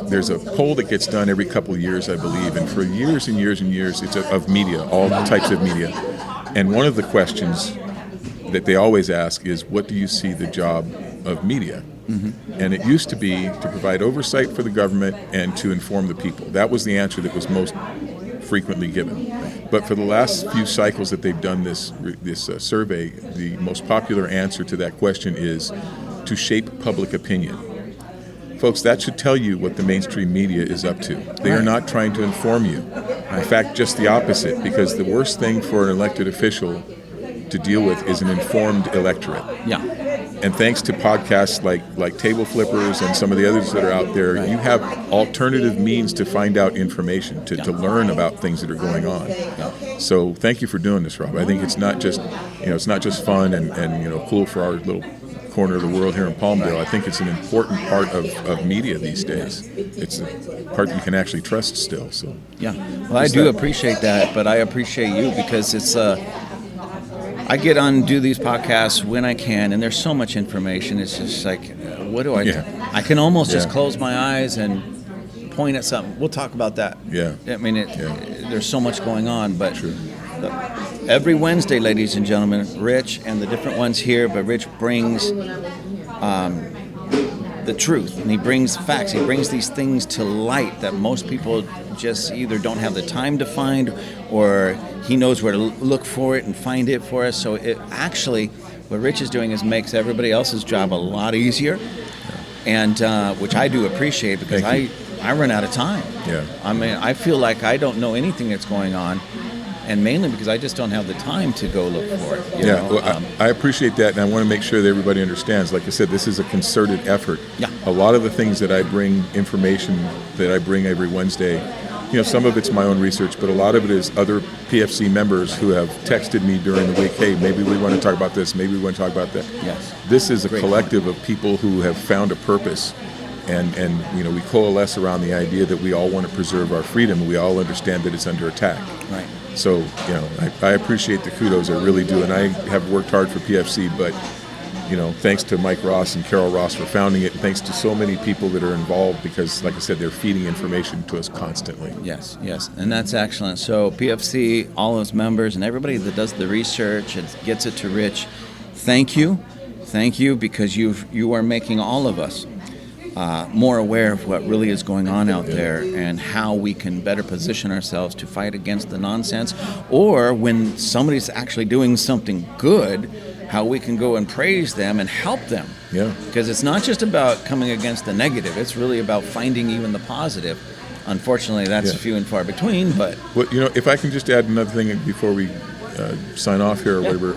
There's a poll that gets done every couple of years, I believe, and for years and years and years, it's of media, all types of media. And one of the questions that they always ask is, what do you see the job of media? Mm-hmm. And it used to be to provide oversight for the government and to inform the people. That was the answer that was most frequently given. But for the last few cycles that they've done this survey, the most popular answer to that question is to shape public opinion. Folks, that should tell you what the mainstream media is up to. They are not trying to inform you. In fact, just the opposite, because the worst thing for an elected official to deal with is an informed electorate. Yeah. And thanks to podcasts like Table Flippers and some of the others that are out there, you have alternative means to find out information, to learn about things that are going on. Yeah. So thank you for doing this, Rob. I think it's not just fun and cool for our little corner of the world here in Palmdale. I think it's an important part of media these days. It's a part that you can actually trust still. So yeah, well, I do appreciate that, but I appreciate you because it's I get on and do these podcasts when I can, and there's so much information. It's just like, what do I do? I can almost just close my eyes and point at something. We'll talk about that. Yeah. I mean, there's so much going on, but every Wednesday, ladies and gentlemen, Rich and the different ones here, but Rich brings the truth, and he brings facts. He brings these things to light that most people just either don't have the time to find, or he knows where to look for it and find it for us. So it actually, what Rich is doing is makes everybody else's job a lot easier, and which I do appreciate because I run out of time. Yeah. I mean, I feel like I don't know anything that's going on. And mainly because I just don't have the time to go look for it. You know? Well, I appreciate that, and I want to make sure that everybody understands. Like I said, this is a concerted effort. Yeah. A lot of the things that I bring, information that I bring every Wednesday, some of it's my own research, but a lot of it is other PFC members who have texted me during the week, hey, maybe we want to talk about this, maybe we want to talk about that. Yes. This is a collective of people who have found a purpose. And we coalesce around the idea that we all want to preserve our freedom, and we all understand that it's under attack. Right. So, I appreciate the kudos, I really do, and I have worked hard for PFC, but, thanks to Mike Ross and Carol Ross for founding it, and thanks to so many people that are involved because, like I said, they're feeding information to us constantly. Yes, and that's excellent. So PFC, all its members, and everybody that does the research and gets it to Rich, thank you, because you are making all of us more aware of what really is going on out there and how we can better position ourselves to fight against the nonsense, or when somebody's actually doing something good, how we can go and praise them and help them. Yeah. Because it's not just about coming against the negative, it's really about finding even the positive. Unfortunately, that's few and far between, but... Well, if I can just add another thing before we sign off here or whatever,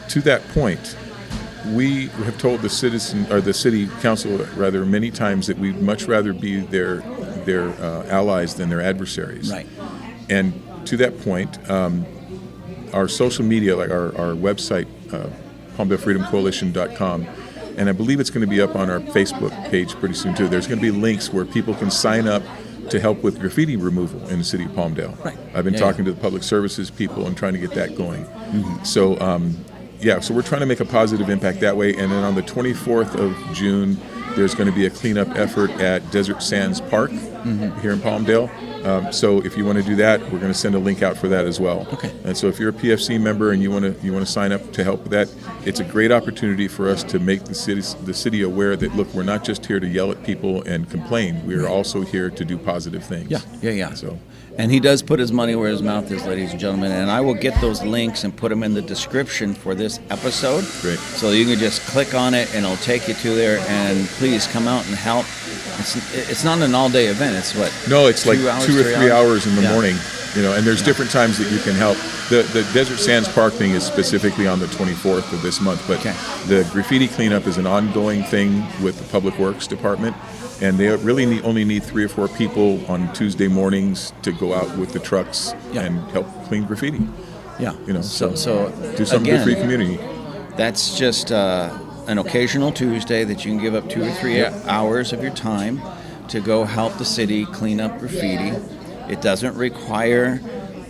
to that point, we have told the city council rather many times that we'd much rather be their allies than their adversaries. Right. And to that point, our social media, like our website, PalmdaleFreedomCoalition.com, and I believe it's going to be up on our Facebook page pretty soon too. There's going to be links where people can sign up to help with graffiti removal in the city of Palmdale. Right. I've been talking to the public services people and trying to get that going. Mm-hmm. So. So we're trying to make a positive impact that way. And then on the 24th of June, there's going to be a cleanup effort at Desert Sands Park here in Palmdale. So if you want to do that, we're going to send a link out for that as well. Okay. And so if you're a PFC member and you want to sign up to help with that, it's a great opportunity for us to make the city aware that, look, we're not just here to yell at people and complain. We are also here to do positive things. Yeah. So. And he does put his money where his mouth is, ladies and gentlemen. And I will get those links and put them in the description for this episode. Great. So you can just click on it and it'll take you to there. And please come out and help. It's not an all-day event. It's what? No, it's like 2 or 3 hours in the morning. And there's different times that you can help. The Desert Sands Park thing is specifically on the 24th of this month, but the graffiti cleanup is an ongoing thing with the Public Works Department. And they really only need 3 or 4 people on Tuesday mornings to go out with the trucks and help clean graffiti. Yeah. So do something again, good for your community. That's just an occasional Tuesday that you can give up 2 or 3 hours of your time. to go help the city clean up graffiti. It doesn't require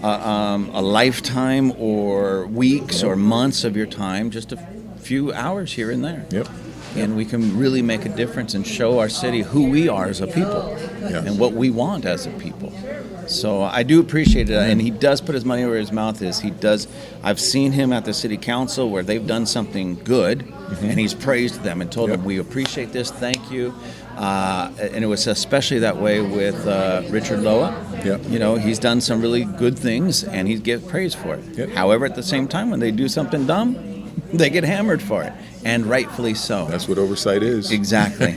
a lifetime or weeks or months of your time, just a few hours here and there. Yep. And we can really make a difference and show our city who we are as a people and what we want as a people. So I do appreciate it, and he does put his money where his mouth is. He does. I've seen him at the city council where they've done something good, and he's praised them and told them, we appreciate this, thank you. And it was especially that way with Richard Loa. Yep. You know, he's done some really good things, and he gets praised for it. Yep. However, at the same time, when they do something dumb, they get hammered for it, and rightfully so. That's what oversight is. Exactly.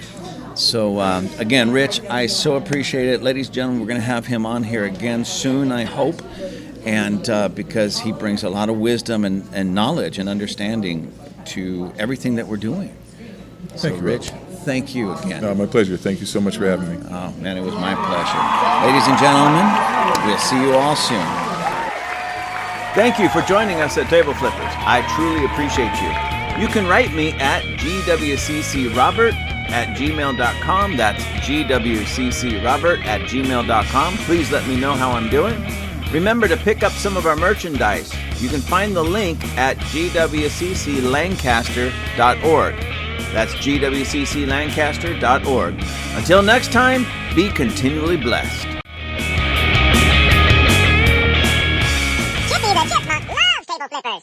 So, again, Rich, I so appreciate it. Ladies and gentlemen, we're going to have him on here again soon, I hope, and because he brings a lot of wisdom and knowledge and understanding to everything that we're doing. Thank you, Rich. Thank you again. My pleasure. Thank you so much for having me. Oh, man, it was my pleasure. Ladies and gentlemen, we'll see you all soon. Thank you for joining us at Table Flippers. I truly appreciate you. You can write me at gwccrobert@gmail.com. That's gwccrobert@gmail.com. Please let me know how I'm doing. Remember to pick up some of our merchandise. You can find the link at gwcclancaster.org. That's gwcclancaster.org. Until next time, be continually blessed. Chippy the Chipmunk loves table flippers.